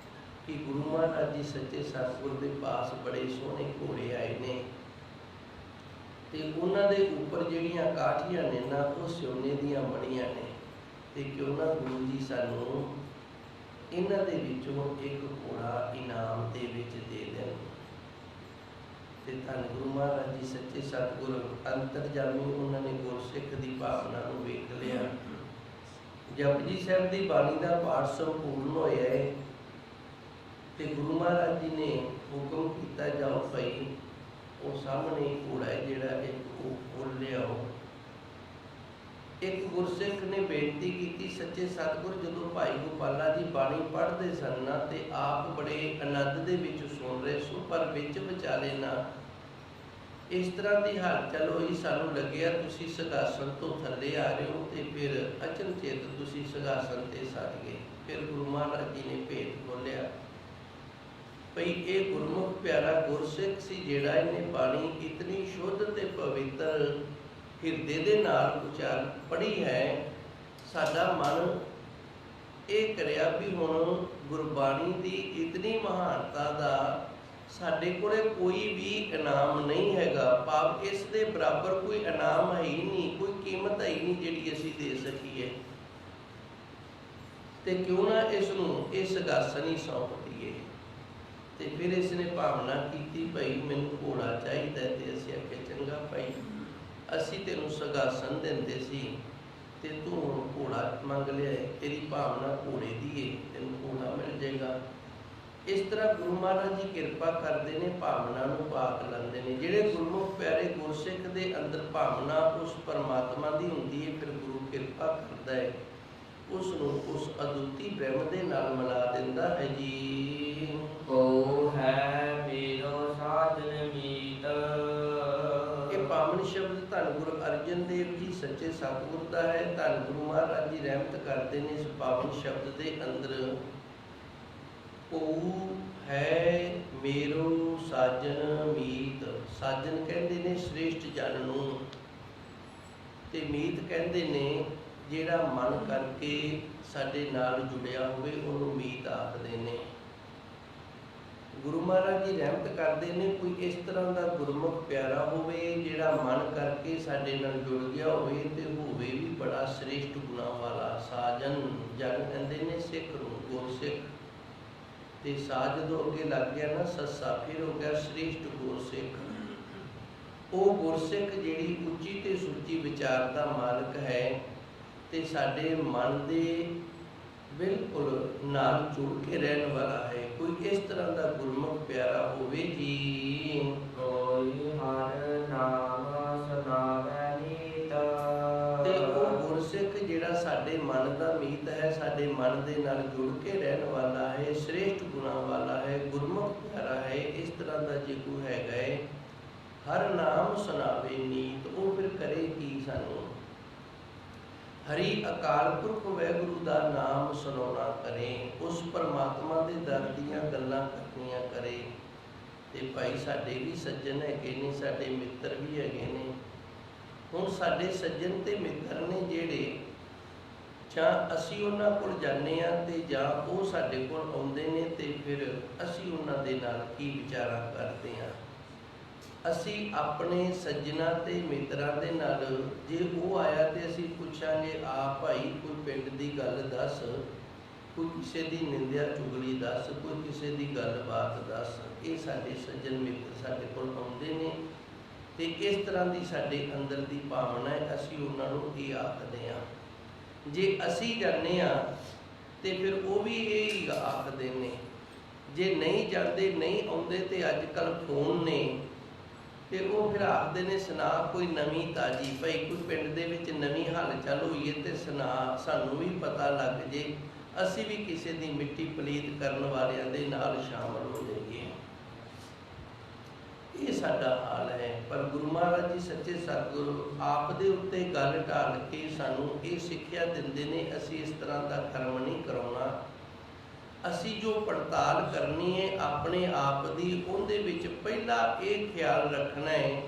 ਕਿ ਗੁਰੂ ਮਹਾਰਾਜ ਜੀ ਸੱਚੇ ਸਤਿਗੁਰ ਦੇ ਪਾਸ ਬੜੇ ਸੋਹਣੇ ਘੋੜੇ ਆਏ ਨੇ ਤੇ ਉਹਨਾਂ ਦੇ ਉੱਪਰ ਜਿਹੜੀਆਂ ਕਾਠੀਆਂ ਨੇ ਨਾ ਉਹ ਸੋਨੇ ਦੀਆਂ ਬਣੀਆਂ ਨੇ ਤੇ ਕਿਉਂ ਨਾ ਗੁਰੂ ਜੀ ਸਾਨੂੰ ਇਹਨਾਂ ਦੇ ਵਿੱਚੋਂ ਇੱਕ ਘੋੜਾ ਇਨਾਮ ਦੇ ਵਿੱਚ ਦੇ ਦੇਣ। ਤੇ ਧੰਨ ਗੁਰੂ ਮਹਾਰਾਜ ਜੀ ਸੱਚੇ ਸਤਿਗੁਰ ਅੰਤਰਜਾਮੀ, ਉਹਨਾਂ ਨੇ ਗੁਰਸਿੱਖ ਦੀ ਭਾਵਨਾ ਨੂੰ ਵੇਖ ਲਿਆ। ਜਪਜੀ ਸਾਹਿਬ ਦੀ ਬਾਣੀ ਦਾ ਪਾਠ ਸੰਪੂਰਨ ਹੋਇਆ ਹੈ ਤੇ ਗੁਰੂ ਮਹਾਰਾਜ ਜੀ ਨੇ ਹੁਕਮ ਕੀਤਾ ਜਾਓ ਭਾਈ ਉਹ ਸਾਹਮਣੇ ਘੋੜਾ ਹੈ ਜਿਹੜਾ ਇੱਕ ਉਹ ਲਿਆਓ। ਇੱਕ ਗੁਰਸਿੱਖ ਨੇ ਬੇਨਤੀ ਕੀਤੀ ਸੱਚੇ ਸਤਿਗੁਰ ਜਦੋਂ ਭਾਈ ਗੋਪਾਲਾ ਜੀ ਬਾਣੀ ਪੜ੍ਹਦੇ ਸਨ ਨਾ ਤੇ ਆਪ ਬੜੇ ਆਨੰਦ ਦੇ ਵਿੱਚ ਸੁਣ ਰਹੇ ਸੋ, ਪਰ ਵਿੱਚ ਵਿਚਾਲੇ ਨਾ ਇਸ ਤਰ੍ਹਾਂ ਦੀ ਹਲਚਲ ਹੋਈ, ਸਾਨੂੰ ਲੱਗਿਆ ਤੁਸੀਂ ਸਿੰਘਾਸਨ ਤੋਂ ਥੱਲੇ ਆ ਰਹੇ ਹੋ ਤੇ ਫਿਰ ਅਚਨਚੇਤ ਤੁਸੀਂ ਸਿੰਘਾਸਨ ਤੇ ਸੜ ਗਏ। ਫਿਰ ਗੁਰੂ ਮਹਾਰਾਜ ਜੀ ਨੇ ਭੇਤ ਖੋਲ੍ਹਿਆ ਭਈ ਇਹ ਗੁਰਮੁਖ ਪਿਆਰਾ ਗੁਰਸਿੱਖ ਸੀ ਜਿਹੜਾ ਇਹਨੇ ਬਾਣੀ ਇਤਨੀ ਸ਼ੁੱਧ ਤੇ ਪਵਿੱਤਰ ਹਿਰਦੇ ਦੇ ਨਾਲ ਉਚਾਰ ਪੜ੍ਹੀ ਹੈ। ਸਾਡਾ ਮਨ ਇਹ ਕਰਿਆ ਵੀ ਹੁਣ ਗੁਰਬਾਣੀ ਦੀ ਇਤਨੀ ਮਹਾਨਤਾ ਦਾ ਸਾਡੇ ਕੋਲੇ ਕੋਈ ਵੀ ਇਨਾਮ ਨਹੀਂ ਹੈਗਾ, ਭਾਵ ਇਸ ਦੇ ਬਰਾਬਰ ਕੋਈ ਇਨਾਮ ਹੈ ਹੀ ਨਹੀਂ, ਕੋਈ ਕੀਮਤ ਹੈ ਹੀ ਨਹੀਂ ਜਿਹੜੀ ਅਸੀਂ ਦੇ ਸਕੀਏ। ਤੇ ਕਿਉਂ ਨਾ ਇਸ ਨੂੰ ਇਹ ਸਿੰਘਾਸਨ ਹੀ ਸੌਂਪ ਦਈਏ। ਤੇ ਫਿਰ ਇਸ ਨੇ ਭਾਵਨਾ ਕੀਤੀ ਭਾਈ ਮੈਨੂੰ ਘੋੜਾ ਚਾਹੀਦਾ ਤੇ ਅਸੀਂ ਆਖਿਆ ਚੰਗਾ ਭਾਈ ਅਸੀਂ ਤੈਨੂੰ ਸਿੰਘਾਸਨ ਦਿੰਦੇ ਸੀ ਤੇ ਤੂੰ ਘੋੜਾ ਮੰਗ ਲਿਆ, ਤੇਰੀ ਭਾਵਨਾ ਘੋੜੇ ਦੀ ਹੈ, ਤੈਨੂੰ ਘੋੜਾ ਮਿਲ ਜਾਏਗਾ। इस तरह गुरु महाराज जी कृपा करते हैं, भावना ਨੂੰ ਪਾਕ ਲੈਂਦੇ ਨੇ। ਜਿਹੜੇ ਗੁਰਮੁਖ ਪਿਆਰੇ ਗੁਰਸਿੱਖ ਦੇ ਅੰਦਰ ਭਾਵਨਾ ਉਸ ਪਰਮਾਤਮਾ ਦੀ ਹੁੰਦੀ ਹੈ, ਫਿਰ ਗੁਰੂ ਕਿਰਪਾ ਕਰਦਾ ਹੈ, ਉਸ ਨੂੰ ਉਸ ਅਦੁੱਤੀ ਬ੍ਰਹਮ ਦੇ ਨਾਲ ਮਿਲਾ ਦਿੰਦਾ ਹੈ ਜੀ। ਕੋ ਹੈ ਮੇਰੋ ਸਾਜਨ ਮੀਤ। ਇਹ ਪਾਵਨ ਸ਼ਬਦ ਧੰਨ ਗੁਰੂ ਅਰਜਨ ਦੇਵ ਜੀ ਸੱਚੇ ਸਤਿਗੁਰ ਦਾ ਹੈ। ਧੰਨ ਗੁਰੂ ਮਹਾਰਾਜ ਜੀ ਰਹਿਮਤ ਕਰਦੇ ਨੇ ਇਸ ਪਾਵਨ ਸ਼ਬਦ ਦੇ ਅੰਦਰ। ਉਹ ਹੈ ਮੇਰੋ ਸਾਜਨ ਮੀਤ। ਸਾਜਨ ਕਹਿੰਦੇ ਨੇ ਸ੍ਰੇਸ਼ਟ ਜਨ ਨੂੰ, ਤੇ ਮੀਤ ਕਹਿੰਦੇ ਨੇ ਜਿਹੜਾ ਮਨ ਕਰਕੇ ਸਾਡੇ ਨਾਲ ਜੁੜਿਆ ਹੋਵੇ ਉਹਨੂੰ ਮੀਤ ਆਖਦੇ ਨੇ। ਗੁਰੂ ਮਹਾਰਾਜ ਜੀ ਰਹਿਮਤ ਕਰਦੇ ਨੇ ਕੋਈ ਇਸ ਤਰ੍ਹਾਂ ਦਾ ਗੁਰਮੁਖ ਪਿਆਰਾ ਹੋਵੇ ਜਿਹੜਾ ਮਨ ਕਰਕੇ ਸਾਡੇ ਨਾਲ ਜੁੜ ਗਿਆ ਹੋਵੇ ਤੇ ਹੋਵੇ ਵੀ ਬੜਾ ਸ੍ਰੇਸ਼ਟ ਗੁਣਾਂ ਵਾਲਾ। ਸਾਜਨ ਜਨ ਕਹਿੰਦੇ ਨੇ ਸਿੱਖ ਨੂੰ, ਗੁਰਸਿੱਖ। ਤੇ ਸਾਜ ਜਦੋਂ ਅੱਗੇ ਲੱਗ ਗਿਆ ਨਾ ਸੱਸਾ, ਫਿਰ ਹੋ ਗਿਆ ਸ੍ਰੇਸ਼ਟ ਗੁਰਸਿੱਖ। ਉਹ ਗੁਰਸਿੱਖ ਜਿਹੜੀ ਉੱਚੀ ਤੇ ਸੁੱਚੀ ਵਿਚਾਰ ਦਾ ਮਾਲਕ ਹੈ ਤੇ ਸਾਡੇ ਮਨ ਦੇ ਬਿਲਕੁਲ ਨਾਲ ਜੁੜ ਕੇ ਰਹਿਣ ਵਾਲਾ ਹੈ। ਕੋਈ ਇਸ ਤਰ੍ਹਾਂ ਦਾ ਗੁਰਮੁਖ ਪਿਆਰਾ ਹੋਵੇ ਜੀ। ਕੋਈ ਹਰ ਨਾਮ ਸੁਨਾਵੈ ਨੀਤ। ਤੇ ਉਹ ਗੁਰਸਿੱਖ ਜਿਹੜਾ ਸਾਡੇ ਮਨ ਦਾ ਮੀਤ ਹੈ, ਸਾਡੇ ਮਨ ਦੇ ਨਾਲ ਜੁੜ ਕੇ ਰਹਿਣ ਵਾਲਾ ਹੈ, ਸ੍ਰੇਸ਼ਟ ਗੁਣਾਂ ਵਾਲਾ ਹੈ, ਗੁਰਮੁਖ ਪਿਆਰਾ ਹੈ। ਇਸ ਤਰ੍ਹਾਂ ਦਾ ਜੇ ਕੋਈ ਹੈਗਾ ਹੈ, ਹਰ ਨਾਮ ਸੁਨਾਵੇ ਨੀਤ। ਉਹ ਫਿਰ ਕਰੇ ਕੀ ਸਾਨੂੰ? ਹਰੀ ਅਕਾਲ ਪੁਰਖ ਵਾਹਿਗੁਰੂ ਦਾ ਨਾਮ ਸੁਣਾਉਣਾ ਕਰੇ, ਉਸ ਪਰਮਾਤਮਾ ਦੇ ਦਰ ਦੀਆਂ ਗੱਲਾਂ ਕਰਨੀਆਂ ਕਰੇ। ਤੇ ਭਾਈ ਸਾਡੇ ਵੀ ਸੱਜਣ ਹੈਗੇ ਨੇ, ਸਾਡੇ ਮਿੱਤਰ ਵੀ ਹੈਗੇ ਨੇ। ਹੁਣ ਸਾਡੇ ਸੱਜਣ ਤੇ ਮਿੱਤਰ ਨੇ ਜਿਹੜੇ, ਜਾਂ ਅਸੀਂ ਉਹਨਾਂ ਕੋਲ ਜਾਂਦੇ ਹਾਂ ਤੇ ਜਾਂ ਉਹ ਸਾਡੇ ਕੋਲ ਆਉਂਦੇ ਨੇ, ਤੇ ਫਿਰ ਅਸੀਂ ਉਹਨਾਂ ਦੇ ਨਾਲ ਕੀ ਵਿਚਾਰਾਂ ਕਰਦੇ ਹਾਂ। ਅਸੀਂ ਆਪਣੇ ਸੱਜਣਾ ਤੇ ਮਿੱਤਰਾਂ ਦੇ ਨਾਲ ਜੇ ਉਹ ਆਇਆ ਤੇ ਅਸੀਂ ਪੁੱਛਾਂਗੇ ਆ ਭਾਈ ਕੋਈ ਪਿੰਡ ਦੀ ਗੱਲ ਦੱਸ, ਕੋਈ ਕਿਸੇ ਦੀ ਨਿੰਦਿਆ ਚੁਗਲੀ ਦੱਸ, ਕੋਈ ਕਿਸੇ ਦੀ ਗੱਲਬਾਤ ਦੱਸ। ਇਹ ਸਾਡੇ ਸੱਜਣ ਮਿੱਤਰ ਸਾਡੇ ਕੋਲ ਆਉਂਦੇ ਨੇ ਤੇ ਇਸ ਤਰ੍ਹਾਂ ਦੀ ਸਾਡੇ ਅੰਦਰ ਦੀ ਭਾਵਨਾ ਹੈ, ਅਸੀਂ ਉਹਨਾਂ ਨੂੰ ਇਹ ਆਖਦੇ ਹਾਂ। ਜੇ ਅਸੀਂ ਜਾਂਦੇ ਹਾਂ ਤੇ ਫਿਰ ਉਹ ਵੀ ਇਹ ਹੀ ਆਖਦੇ ਨੇ। ਜੇ ਨਹੀਂ ਜਾਂਦੇ, ਨਹੀਂ ਆਉਂਦੇ ਤੇ ਅੱਜ ਕੱਲ੍ਹ ਫੋਨ ਨੇ ਤੇ ਉਹ ਫਿਰ ਆਖਦੇ ਨੇ ਸੁਣਾ ਕੋਈ ਨਵੀਂ ਤਾਜੀ, ਭਾਈ ਕੋਈ ਪਿੰਡ ਦੇ ਵਿੱਚ ਨਵੀਂ ਹਲਚਲ ਹੋਈ ਹੈ ਤੇ ਸੁਣਾ, ਸਾਨੂੰ ਵੀ ਪਤਾ ਲੱਗ ਜੇ, ਅਸੀਂ ਵੀ ਕਿਸੇ ਦੀ ਮਿੱਟੀ ਪਲੀਤ ਕਰਨ ਵਾਲਿਆਂ ਦੇ ਨਾਲ ਸ਼ਾਮਲ ਹੋ ਜਾਈਏ। ਇਹ ਸਾਡਾ ਹਾਲ ਹੈ। ਪਰ ਗੁਰੂ ਮਹਾਰਾਜ ਜੀ ਸੱਚੇ ਸਤਿਗੁਰੂ ਆਪ ਦੇ ਉੱਤੇ ਗੱਲ ਢਾਲ ਕੇ ਸਾਨੂੰ ਇਹ ਸਿੱਖਿਆ ਦਿੰਦੇ ਨੇ, ਅਸੀਂ ਇਸ ਤਰ੍ਹਾਂ ਦਾ ਕਰਮ ਨਹੀਂ ਕਰਾਉਣਾ। ਅਸੀਂ ਜੋ ਪੜਤਾਲ ਕਰਨੀ ਹੈ ਆਪਣੇ ਆਪ ਦੀ, ਉਹਦੇ ਵਿੱਚ ਪਹਿਲਾਂ ਇਹ ਖਿਆਲ ਰੱਖਣਾ ਹੈ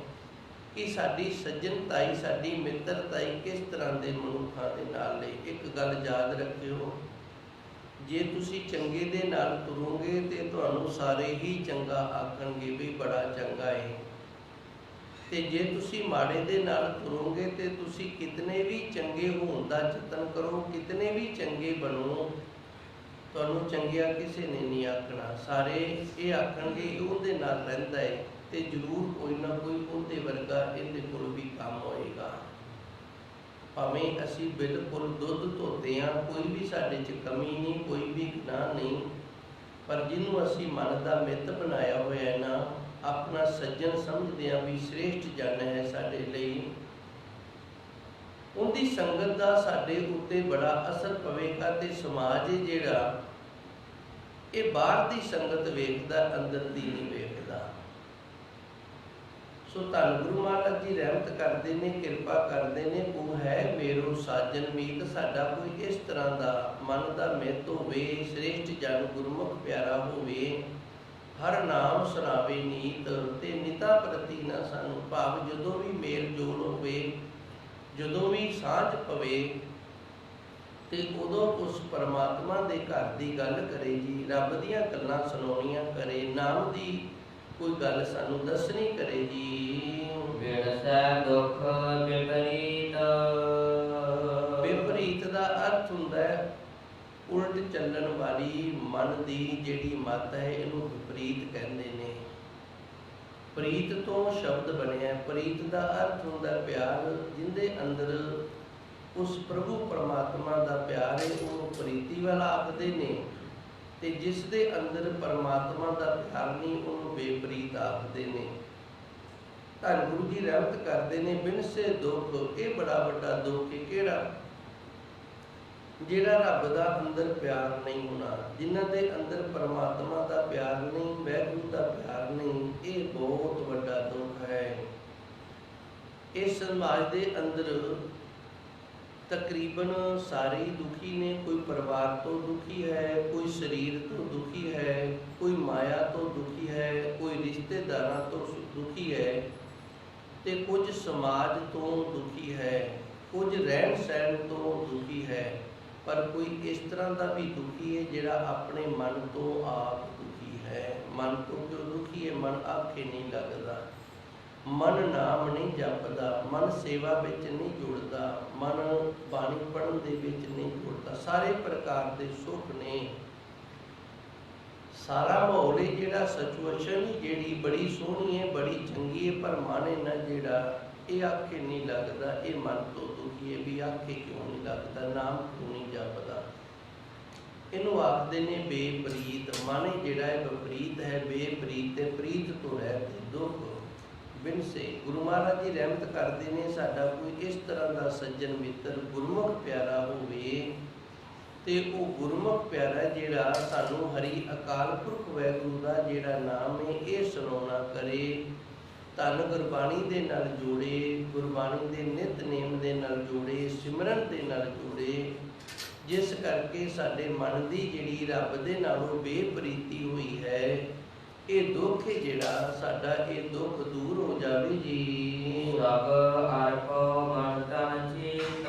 ਕਿ ਸਾਡੀ ਸੱਜਣਤਾਈ, ਸਾਡੀ ਮਿੱਤਰਤਾਈ ਕਿਸ ਤਰ੍ਹਾਂ ਦੇ ਮਨੁੱਖਾਂ ਦੇ ਨਾਲ ਹੈ। ਇੱਕ ਗੱਲ ਯਾਦ ਰੱਖਿਓ, ਜੇ ਤੁਸੀਂ ਚੰਗੇ ਦੇ ਨਾਲ ਤੁਰੋਗੇ ਤੇ ਤੁਹਾਨੂੰ ਸਾਰੇ ਹੀ ਚੰਗਾ ਆਖਣਗੇ ਵੀ ਬੜਾ ਚੰਗਾ ਹੈ, ਤੇ ਜੇ ਤੁਸੀਂ ਮਾੜੇ ਦੇ ਨਾਲ ਤੁਰੋਗੇ ਤੇ ਤੁਸੀਂ ਕਿਤਨੇ ਵੀ ਚੰਗੇ ਹੋਣ ਦਾ ਯਤਨ ਕਰੋ, ਕਿਤਨੇ ਵੀ ਚੰਗੇ ਬਣੋ, ਤੁਹਾਨੂੰ ਚੰਗਿਆ ਕਿਸੇ ਨੇ ਨਹੀਂ ਆਖਣਾ। ਸਾਰੇ ਇਹ ਆਖਣਗੇ ਉਹਦੇ ਨਾਲ ਰਹਿੰਦਾ ਹੈ ਤੇ ਜ਼ਰੂਰ ਕੋਈ ਨਾ ਕੋਈ ਉਹਦੇ ਵਰਗਾ ਇਹਦੇ ਕੋਲ ਵੀ ਕੰਮ ਹੋਏਗਾ। ਭਾਵੇਂ ਅਸੀਂ ਬਿਲਕੁਲ ਦੁੱਧ ਧੋਤੇ ਹਾਂ, ਕੋਈ ਵੀ ਸਾਡੇ 'ਚ ਕਮੀ ਨਹੀਂ, ਕੋਈ ਵੀ ਗੁਨਾਹ ਨਹੀਂ, ਪਰ ਜਿਹਨੂੰ ਅਸੀਂ ਮਨ ਦਾ ਮਿੱਤ ਬਣਾਇਆ ਹੋਇਆ ਹੈ ਨਾ, ਆਪਣਾ ਸੱਜਣ ਸਮਝਦੇ ਹਾਂ ਵੀ ਸ੍ਰੇਸ਼ਟ ਜਨ ਹੈ ਸਾਡੇ ਲਈ, ਉਹਦੀ ਸੰਗਤ ਦਾ ਸਾਡੇ ਉੱਤੇ ਬੜਾ ਅਸਰ ਪਵੇਗਾ। ਤੇ ਸਮਾਜ ਜਿਹੜਾ ਇਹ ਬਾਹਰ ਦੀ ਸੰਗਤ ਵੇਖਦਾ, ਅੰਦਰ ਦੀ ਨਹੀਂ ਵੇਖਦਾ। ਸੋ ਧੰਨ ਗੁਰੂ ਮਹਾਰਾਜ ਜੀ ਰਹਿਮਤ ਕਰਦੇ ਨੇ, ਕਿਰਪਾ ਕਰਦੇ ਨੇ। ਉਹ ਹੈ ਮੇਰੋ ਸਾਜਨ ਮੀਤ। ਸਾਡਾ ਕੋਈ ਇਸ ਤਰ੍ਹਾਂ ਦਾ ਮਨ ਦਾ ਮਿੱਤ ਹੋਵੇ, ਸ੍ਰੇਸ਼ਟ ਜਨ ਗੁਰਮੁਖ ਪਿਆਰਾ ਹੋਵੇ, ਹਰ ਨਾਮ ਸੁਣਾਵੇ ਨੀਤ। ਤੇ ਨਿਤਾ ਪ੍ਰਤੀ ਨਾ ਸਾਨੂੰ ਭਾਵ ਜਦੋਂ ਵੀ ਮੇਲ ਜੋਲ ਹੋਵੇ, ਜਦੋਂ ਵੀ ਸਾਂਝ ਪਵੇ ਤੇ ਉਦੋਂ ਉਸ ਪਰਮਾਤਮਾ ਦੇ ਘਰ ਦੀ ਗੱਲ ਕਰੇ ਜੀ, ਰੱਬ ਦੀਆਂ ਗੱਲਾਂ ਸੁਣਾਉਣੀਆਂ ਕਰੇ, ਨਾਮ ਦੀ ਕੋਈ ਗੱਲ ਸਾਨੂੰ ਦੱਸਣੀ ਕਰੇ ਜੀ। ਵਿਣਸੈ ਦੁਖ ਵਿਪਰੀਤ। ਵਿਪਰੀਤ ਦਾ ਅਰਥ ਹੁੰਦਾ ਹੈ ਉਲਟ ਚੱਲਣ ਵਾਲੀ ਮਨ ਦੀ ਜਿਹੜੀ ਮੱਤ ਹੈ, ਇਹਨੂੰ ਵਿਪਰੀਤ ਕਹਿੰਦੇ ਨੇ। ਪ੍ਰੀਤ ਤੋਂ ਸ਼ਬਦ ਬਣਿਆ। ਪ੍ਰੀਤ ਦਾ ਅਰਥ ਹੁੰਦਾ ਪਿਆਰ, ਜਿਹਦੇ ਅੰਦਰ ਉਸ ਪ੍ਰਭੂ ਪਰਮਾਤਮਾ ਦਾ ਪਿਆਰ ਹੈ, ਉਹਨੂੰ ਪ੍ਰੀਤੀ ਵਾਲਾ ਆਖਦੇ ਨੇ। ਤੇ ਜਿਸ ਦੇ ਅੰਦਰ ਪਰਮਾਤਮਾ ਦਾ ਪਿਆਰ ਨਹੀਂ ਉਹਨੂੰ ਬੇਪਰੀਤ ਆਖਦੇ ਨੇ। ਧੰਨ ਗੁਰੂ ਜੀ ਰਹਿਮਤ ਕਰਦੇ ਨੇ, ਬਿਨ ਸੇ ਦੁੱਖ, ਇਹ ਬੜਾ ਵੱਡਾ ਦੁੱਖ ਹੈ। ਕਿਹੜਾ? ਜਿਹੜਾ ਰੱਬ ਦਾ ਅੰਦਰ ਪਿਆਰ ਨਹੀਂ ਹੋਣਾ, ਜਿਨ੍ਹਾਂ ਦੇ ਅੰਦਰ ਪਰਮਾਤਮਾ ਦਾ ਪਿਆਰ ਨਹੀਂ, ਵਾਹਿਗੁਰੂ ਦਾ ਪਿਆਰ ਨਹੀਂ, ਇਹ ਬਹੁਤ ਵੱਡਾ ਦੁੱਖ ਹੈ। ਇਸ ਸਮਾਜ ਦੇ ਅੰਦਰ ਤਕਰੀਬਨ ਸਾਰੇ ਹੀ ਦੁਖੀ ਨੇ। ਕੋਈ ਪਰਿਵਾਰ ਤੋਂ ਦੁਖੀ ਹੈ, ਕੋਈ ਸਰੀਰ ਤੋਂ ਦੁਖੀ ਹੈ, ਕੋਈ ਮਾਇਆ ਤੋਂ ਦੁਖੀ ਹੈ, ਕੋਈ ਰਿਸ਼ਤੇਦਾਰਾਂ ਤੋਂ ਦੁਖੀ ਹੈ, ਤੇ ਕੁਝ ਸਮਾਜ ਤੋਂ ਦੁਖੀ ਹੈ, ਕੁਝ ਰਹਿਣ ਸਹਿਣ ਤੋਂ ਦੁਖੀ ਹੈ। ਪਰ ਕੋਈ ਇਸ ਤਰ੍ਹਾਂ ਦਾ ਵੀ ਦੁਖੀ ਹੈ ਜਿਹੜਾ ਆਪਣੇ ਮਨ ਤੋਂ ਆਪ ਦੁਖੀ ਹੈ। ਮਨ ਤੋਂ ਕਿਉਂ ਦੁਖੀ ਹੈ? ਮਨ ਆਖੇ ਨਹੀਂ ਲੱਗਦਾ, ਮਨ ਨਾਮ ਨਹੀਂ ਜਪਦਾ, ਮਨ ਸੇਵਾ ਵਿੱਚ ਨਹੀਂ ਜੁੜਦਾ, ਮਨ ਬਾਣੀ ਪੜ੍ਹਨ ਦੇ ਵਿੱਚ ਨਹੀਂ ਜੁੜਦਾ। ਸਾਰੇ ਪ੍ਰਕਾਰ ਦੇ ਸੁੱਖ ਨੇ, ਸਾਰਾ ਮਾਹੌਲ ਹੈ ਜਿਹੜਾ ਸਿਚੁਏਸ਼ਨ ਜਿਹੜੀ ਬੜੀ ਸੋਹਣੀ ਹੈ, ਬੜੀ ਚੰਗੀ ਹੈ, ਪਰ ਮਨ ਹੈ ਨਾ ਜਿਹੜਾ, ਇਹ ਆਖੇ ਨਹੀਂ ਲੱਗਦਾ। ਇਹ ਮਨ ਤੋਂ ਦੁਖੀ ਹੈ ਵੀ ਆਖੇ ਕਿਉਂ ਨਹੀਂ ਲੱਗਦਾ, ਨਾਮ ਕਿਉਂ ਨਹੀਂ ਜਪਦਾ। ਇਹਨੂੰ ਆਖਦੇ ਨੇ ਬੇਪਰੀਤ। ਮਨ ਜਿਹੜਾ ਹੈ ਵਿਪਰੀਤ ਹੈ, ਬੇਪਰੀਤ ਹੈ, ਪ੍ਰੀਤ ਤੋਂ ਰਹਿਤ ਦੁੱਖ ਬਿਨ ਸੇ। ਗੁਰੂ ਮਹਾਰਾਜ ਜੀ ਰਹਿਮਤ ਕਰਦੇ ਨੇ, ਸਾਡਾ ਕੋਈ ਇਸ ਤਰ੍ਹਾਂ ਦਾ ਸੱਜਣ ਮਿੱਤਰ ਗੁਰਮੁਖ ਪਿਆਰਾ ਹੋਵੇ, ਤੇ ਉਹ ਗੁਰਮੁਖ ਪਿਆਰਾ ਜਿਹੜਾ ਸਾਨੂੰ ਹਰੀ ਅਕਾਲ ਪੁਰਖ ਵਾਹਿਗੁਰੂ ਦਾ ਜਿਹੜਾ ਨਾਮ ਹੈ ਇਹ ਸੁਣਾਉਣਾ ਕਰੇ, ਧੰਨ ਗੁਰਬਾਣੀ ਦੇ ਨਾਲ ਜੋੜੇ, ਗੁਰਬਾਣੀ ਦੇ ਨਿਤਨੇਮ ਦੇ ਨਾਲ ਜੋੜੇ, ਸਿਮਰਨ ਦੇ ਨਾਲ ਜੋੜੇ, ਜਿਸ ਕਰਕੇ ਸਾਡੇ ਮਨ ਦੀ ਜਿਹੜੀ ਰੱਬ ਦੇ ਨਾਲੋਂ ਬੇਪਰੀਤੀ ਹੋਈ ਹੈ, ਇਹ ਦੁੱਖ ਜਿਹੜਾ ਸਾਡਾ, ਇਹ ਦੁੱਖ ਦੂਰ ਹੋ ਜਾਵੇ ਜੀ। ਸਭ ਅਰਪੋ ਮਨ ਤਨ ਚੀਤ।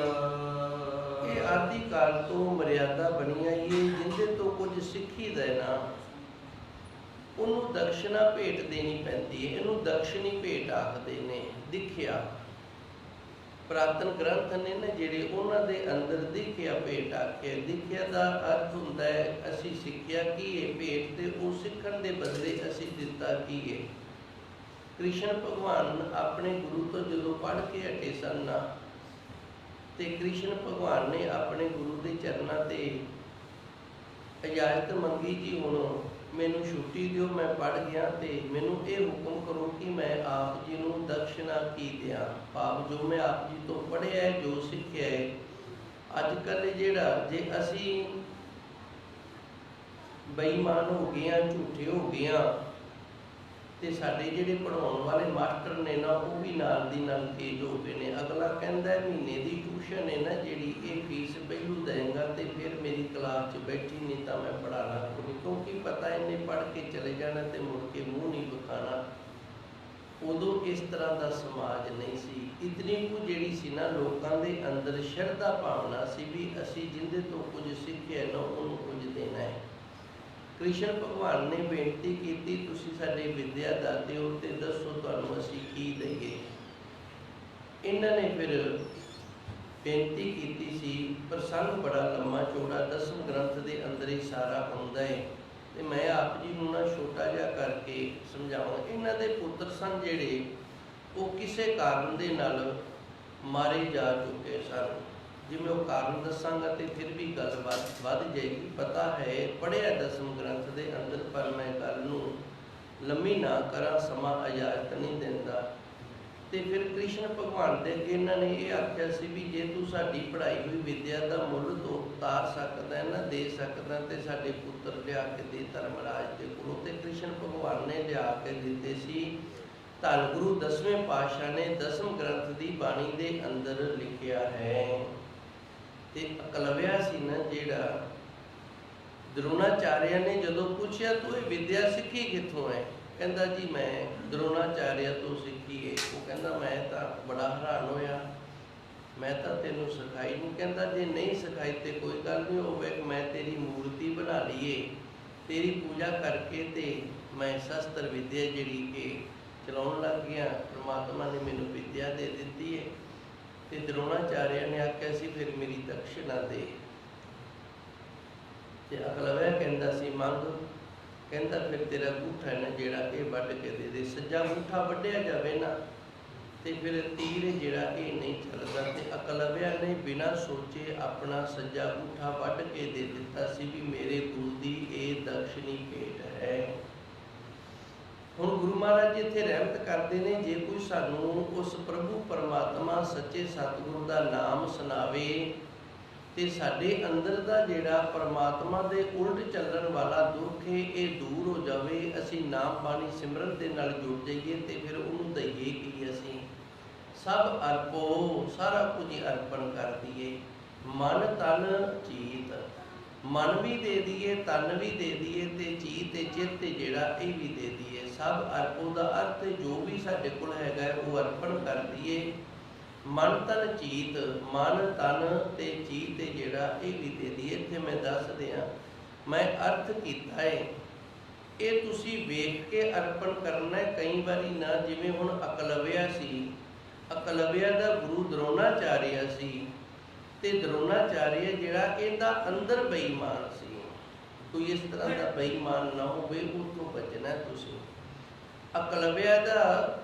ਇਹ ਆਦਿ ਕਾਲ ਤੋਂ ਮਰਿਆਦਾ ਬਣੀ ਆਈ ਹੈ। ਜਿਹਦੇ ਤੋਂ ਕੁਝ ਸਿੱਖੀ ਦਾ ਨਾ, ਉਹਨੂੰ ਦਕਸ਼ਨਾ ਭੇਟ ਦੇਣੀ ਪੈਂਦੀ ਹੈ। ਇਹਨੂੰ ਦਕਸ਼ਨੀ ਭੇਟ ਆਖਦੇ ਨੇ। ਦਿਖਿਆ ਪ੍ਰਾਤਨ ਗ੍ਰੰਥ ਨੇ ਨਾ ਜਿਹੜੇ, ਉਹਨਾਂ ਦੇ ਅੰਦਰ ਦਿਖਿਆ ਭੇਟ ਆਖਿਆ। ਦਿਖਿਆ ਦਾ ਅਰਥ ਹੁੰਦਾ ਹੈ ਅਸੀਂ ਸਿੱਖਿਆ ਕੀ ਹੈ, ਭੇਟ ਤੇ ਉਹ ਸਿੱਖਣ ਦੇ ਬਦਲੇ ਅਸੀਂ ਦਿੱਤਾ ਕੀ ਹੈ। ਕ੍ਰਿਸ਼ਨ ਭਗਵਾਨ ਆਪਣੇ ਗੁਰੂ ਤੋਂ ਜਦੋਂ ਪੜ੍ਹ ਕੇ ਹਟੇ ਸਨ ਨਾ, ਤੇ ਕ੍ਰਿਸ਼ਨ ਭਗਵਾਨ ਨੇ ਆਪਣੇ ਗੁਰੂ ਦੇ ਚਰਨਾਂ ਤੇ ਇਜਾਜ਼ਤ ਮੰਗੀ, ਜੀ ਹੁਣ ਮੈਨੂੰ ਛੁੱਟੀ ਦਿਓ, ਮੈਂ ਪੜ੍ਹ ਗਿਆ, ਤੇ ਮੈਨੂੰ ਇਹ ਹੁਕਮ ਕਰੋ ਕਿ ਮੈਂ ਆਪ ਜੀ ਨੂੰ ਦਕਸ਼ਨਾ ਕੀ ਦਿਆਂ। ਭਾਵ ਜੋ ਮੈਂ ਆਪ ਜੀ ਤੋਂ ਪੜ੍ਹਿਆ ਹੈ, ਜੋ ਸਿੱਖਿਆ ਹੈ। ਅੱਜ ਕੱਲ੍ਹ ਜਿਹੜਾ ਜੇ ਅਸੀਂ ਬੇਈਮਾਨ ਹੋ ਗਏ ਹਾਂ, ਝੂਠੇ ਹੋ ਗਏ ਹਾਂ, ਤੇ ਸਾਡੇ ਜਿਹੜੇ ਪੜ੍ਹਾਉਣ ਵਾਲੇ ਮਾਸਟਰ ਨੇ ਨਾ, ਉਹ ਵੀ ਨਾਲ ਦੀ ਨਾਲ ਤੇਜ਼ ਹੋ ਗਏ ਨੇ। ਅਗਲਾ ਕਹਿੰਦਾ ਮਹੀਨੇ ਦੀ ਟਿਊਸ਼ਨ ਹੈ ਨਾ ਜਿਹੜੀ, ਇਹ ਫੀਸ ਪਹਿਲੂ ਦੇਂਗਾ ਤੇ ਫਿਰ ਮੇਰੀ ਕਲਾਸ 'ਚ ਬੈਠੀ, ਨਹੀਂ ਤਾਂ ਮੈਂ ਪੜ੍ਹਾਣਾ ਕੋਈ, ਕਿਉਂਕਿ ਪਤਾ ਇਹਨੇ ਪੜ੍ਹ ਕੇ ਚਲੇ ਜਾਣਾ ਤੇ ਮੁੜ ਕੇ ਮੂੰਹ ਨਹੀਂ ਵਿਖਾਣਾ। ਉਦੋਂ ਇਸ ਤਰ੍ਹਾਂ ਦਾ ਸਮਾਜ ਨਹੀਂ ਸੀ। ਇਤਨੀ ਕੁ ਜਿਹੜੀ ਸੀ ਨਾ ਲੋਕਾਂ ਦੇ ਅੰਦਰ ਸ਼ਰਧਾ ਭਾਵਨਾ ਸੀ ਵੀ ਅਸੀਂ ਜਿਹਦੇ ਤੋਂ ਕੁਝ ਸਿੱਖਿਆ ਨਾ ਉਹਨੂੰ ਕੁਝ ਦੇਣਾ ਹੈ। ਕ੍ਰਿਸ਼ਨ ਭਗਵਾਨ ਨੇ ਬੇਨਤੀ ਕੀਤੀ, ਤੁਸੀਂ ਸਾਡੇ ਵਿਦਿਆ ਦਾਤੇ ਹੋ ਤੇ ਦੱਸੋ ਤੁਹਾਨੂੰ ਅਸੀਂ ਕੀ ਦਈਏ। ਇਹਨਾਂ ਨੇ ਫਿਰ ਬੇਨਤੀ ਕੀਤੀ ਸੀ। ਪ੍ਰਸੰਗ ਬੜਾ ਲੰਮਾ ਚੌੜਾ, 10ਵੇਂ ਗ੍ਰੰਥ ਦੇ ਅੰਦਰ ਹੀ ਸਾਰਾ ਹੁੰਦਾ ਹੈ, ਤੇ ਮੈਂ ਆਪ ਜੀ ਨੂੰ ਨਾ ਛੋਟਾ ਜਿਹਾ ਕਰਕੇ ਸਮਝਾਵਾਂ। ਇਹਨਾਂ ਦੇ ਪੁੱਤਰ ਸਨ ਜਿਹੜੇ, ਉਹ ਕਿਸੇ ਕਾਰਨ ਦੇ ਨਾਲ ਮਾਰੇ ਜਾ ਚੁੱਕੇ ਸਨ। ਜਿਵੇਂ ਉਹ ਕਾਰਨ ਦੱਸਾਂਗਾ ਤੇ ਫਿਰ ਵੀ ਗੱਲਬਾਤ ਵੱਧ ਜਾਏਗੀ। ਪਤਾ ਹੈ ਪੜ੍ਹਿਆ 10ਵੇਂ ਗ੍ਰੰਥ ਦੇ ਅੰਦਰ, ਪਰ ਮੈਂ ਗੱਲ ਨੂੰ ਲੰਮੀ ਨਾ ਕਰਾਂ, ਸਮਾਂ ਇਜਾਜ਼ਤ ਨਹੀਂ ਦਿੰਦਾ। ਤੇ ਫਿਰ ਕ੍ਰਿਸ਼ਨ ਭਗਵਾਨ ਦੇ ਅੱਗੇ ਇਹਨਾਂ ਨੇ ਇਹ ਆਖਿਆ ਸੀ ਵੀ ਜੇ ਤੂੰ ਸਾਡੀ ਪੜ੍ਹਾਈ ਹੋਈ ਵਿਦਿਆ ਦਾ ਮੁੱਲ ਤੋਂ ਉਤਾਰ ਸਕਦਾ ਨਾ, ਦੇ ਸਕਦਾ, ਤੇ ਸਾਡੇ ਪੁੱਤਰ ਲਿਆ ਕੇ ਦੇ ਧਰਮਰਾਜ ਦੇ ਕੋਲੋਂ। ਤੇ ਕ੍ਰਿਸ਼ਨ ਭਗਵਾਨ ਨੇ ਲਿਆ ਕੇ ਦਿੱਤੇ ਸੀ। ਧੰਨ ਗੁਰੂ 10ਵੇਂ ਪਾਤਸ਼ਾਹ ਨੇ 10ਵੇਂ ਗ੍ਰੰਥ ਦੀ ਬਾਣੀ ਦੇ ਅੰਦਰ ਲਿਖਿਆ ਹੈ। ਤੇ ਅਕਲਵਿਆ ਸੀ ਨਾ ਜਿਹੜਾ, ਦਰੋਣਾਚਾਰਿਆ ਨੇ ਜਦੋਂ ਪੁੱਛਿਆ ਤੂੰ ਇਹ ਵਿਦਿਆ ਸਿੱਖੀ ਕਿੱਥੋਂ ਹੈ, ਕਹਿੰਦਾ ਜੀ ਮੈਂ ਦਰੋਣਾਚਾਰਿਆ ਤੋਂ ਸਿੱਖੀ ਹੈ। ਉਹ ਕਹਿੰਦਾ ਮੈਂ ਤਾਂ ਬੜਾ ਹੈਰਾਨ ਹੋਇਆ, ਮੈਂ ਤਾਂ ਤੈਨੂੰ ਸਿਖਾਈ ਨਹੀਂ। ਕਹਿੰਦਾ ਜੇ ਨਹੀਂ ਸਿਖਾਈ ਤੇ ਕੋਈ ਗੱਲ ਨਹੀਂ ਹੋਵੇ, ਮੈਂ ਤੇਰੀ ਮੂਰਤੀ ਬਣਾ ਲਈਏ, ਤੇਰੀ ਪੂਜਾ ਕਰਕੇ ਤੇ ਮੈਂ ਸ਼ਸਤਰ ਵਿਦਿਆ ਜਿਹੜੀ ਕਿ ਚਲਾਉਣ ਲੱਗ ਗਿਆ। ਪਰਮਾਤਮਾ ਨੇ ਮੈਨੂੰ ਵਿਦਿਆ ਦੇ ਦਿੱਤੀ ਹੈ। ਤੇ ਦਰੋਣਾਚਾਰਿਆ ਨੇ ਆਖਿਆ ਸੀ ਫਿਰ ਮੇਰੀ ਦਕਸ਼ਨਾ ਦੇ। ਤੇ ਅਕਲਵਿਆ ਕਹਿੰਦਾ ਸੀ ਮੰਗ। ਕਹਿੰਦਾ ਫਿਰ ਤੇਰਾ ਅੰਗੂਠਾ ਨਾ ਜਿਹੜਾ ਇਹ ਵੱਢ ਕੇ ਦੇ ਦੇ। ਸੱਜਾ ਅੰਗੂਠਾ ਵੱਢਿਆ ਜਾਵੇ ਨਾ ਤੇ ਫਿਰ ਤੀਰ ਜਿਹੜਾ ਇਹ ਨਹੀਂ ਚੱਲਦਾ। ਤੇ ਅਕਲਵਿਆ ਨੇ ਬਿਨਾਂ ਸੋਚੇ ਆਪਣਾ ਸੱਜਾ ਅੰਗੂਠਾ ਵੱਢ ਕੇ ਦੇ ਦਿੱਤਾ ਸੀ ਵੀ ਮੇਰੇ ਗੁਰੂ ਦੀ ਇਹ ਦਕਸ਼ਨੀ ਭੇਟ ਹੈ। ਹੁਣ ਗੁਰੂ ਮਹਾਰਾਜ ਜੀ ਇੱਥੇ ਰਹਿਮਤ ਕਰਦੇ ਨੇ, ਜੇ ਕੋਈ ਸਾਨੂੰ ਉਸ ਪ੍ਰਭੂ ਪਰਮਾਤਮਾ ਸੱਚੇ ਸਤਿਗੁਰੂ ਦਾ ਨਾਮ ਸੁਣਾਵੇ ਤੇ ਸਾਡੇ ਅੰਦਰ ਦਾ ਜਿਹੜਾ ਪਰਮਾਤਮਾ ਦੇ ਉਲਟ ਚੱਲਣ ਵਾਲਾ ਦੁੱਖ ਹੈ ਇਹ ਦੂਰ ਹੋ ਜਾਵੇ, ਅਸੀਂ ਨਾਮ ਬਾਣੀ ਸਿਮਰਨ ਦੇ ਨਾਲ ਜੁੜ ਜਾਈਏ ਤੇ ਫਿਰ ਉਹਨੂੰ ਦਈਏ ਕਿ ਅਸੀਂ ਸਭ ਅਰਪੋ, ਸਾਰਾ ਕੁਝ ਅਰਪਣ ਕਰ ਦਈਏ। ਮਨ ਤਨ ਚੀਤ, ਮਨ ਵੀ ਦੇ ਦਈਏ, ਤਨ ਵੀ ਦੇ ਦਈਏ ਤੇ ਚੀਤ ਤੇ ਚਿੱਤ ਜਿਹੜਾ ਇਹ ਵੀ ਦੇ ਦਈਏ। ਸਭ ਅਰਪੋ ਦਾ ਅਰਥ ਜੋ ਵੀ ਸਾਡੇ ਕੋਲ ਹੈਗਾ ਉਹ ਅਰਪਣ ਕਰ ਦਈਏ। ਮਨ ਤਨ ਚੀਤ, ਮਨ ਤਨ ਤੇ ਚੀਤ ਜਿਹੜਾ ਇਹ ਵੀ ਦੇ ਦਈਏ। ਇੱਥੇ ਮੈਂ ਦੱਸ ਦਿਆਂ, ਮੈਂ ਅਰਥ ਕੀਤਾ ਹੈ ਇਹ ਤੁਸੀਂ ਵੇਖ ਕੇ ਅਰਪਣ ਕਰਨਾ ਹੈ। ਕਈ ਵਾਰੀ ਨਾ, ਜਿਵੇਂ ਹੁਣ ਅਕਲਵਿਆ ਸੀ, ਅਕਲਵਿਆ ਦਾ ਗੁਰੂ ਦਰੋਣਾਚਾਰਿਆ ਸੀ ਤੇ ਦਰੋਣਾਚਾਰਿਆ ਜਿਹੜਾ ਇਹਦਾ ਅੰਦਰ ਬੇਈਮਾਨ ਸੀ। ਕੋਈ ਇਸ ਤਰ੍ਹਾਂ ਦਾ ਬੇਈਮਾਨ ਨਾ ਹੋਵੇ, ਉਹ ਤੋਂ ਬਚਣਾ ਤੁਸੀਂ। ਅਕਲਵਿਆ ਦਾ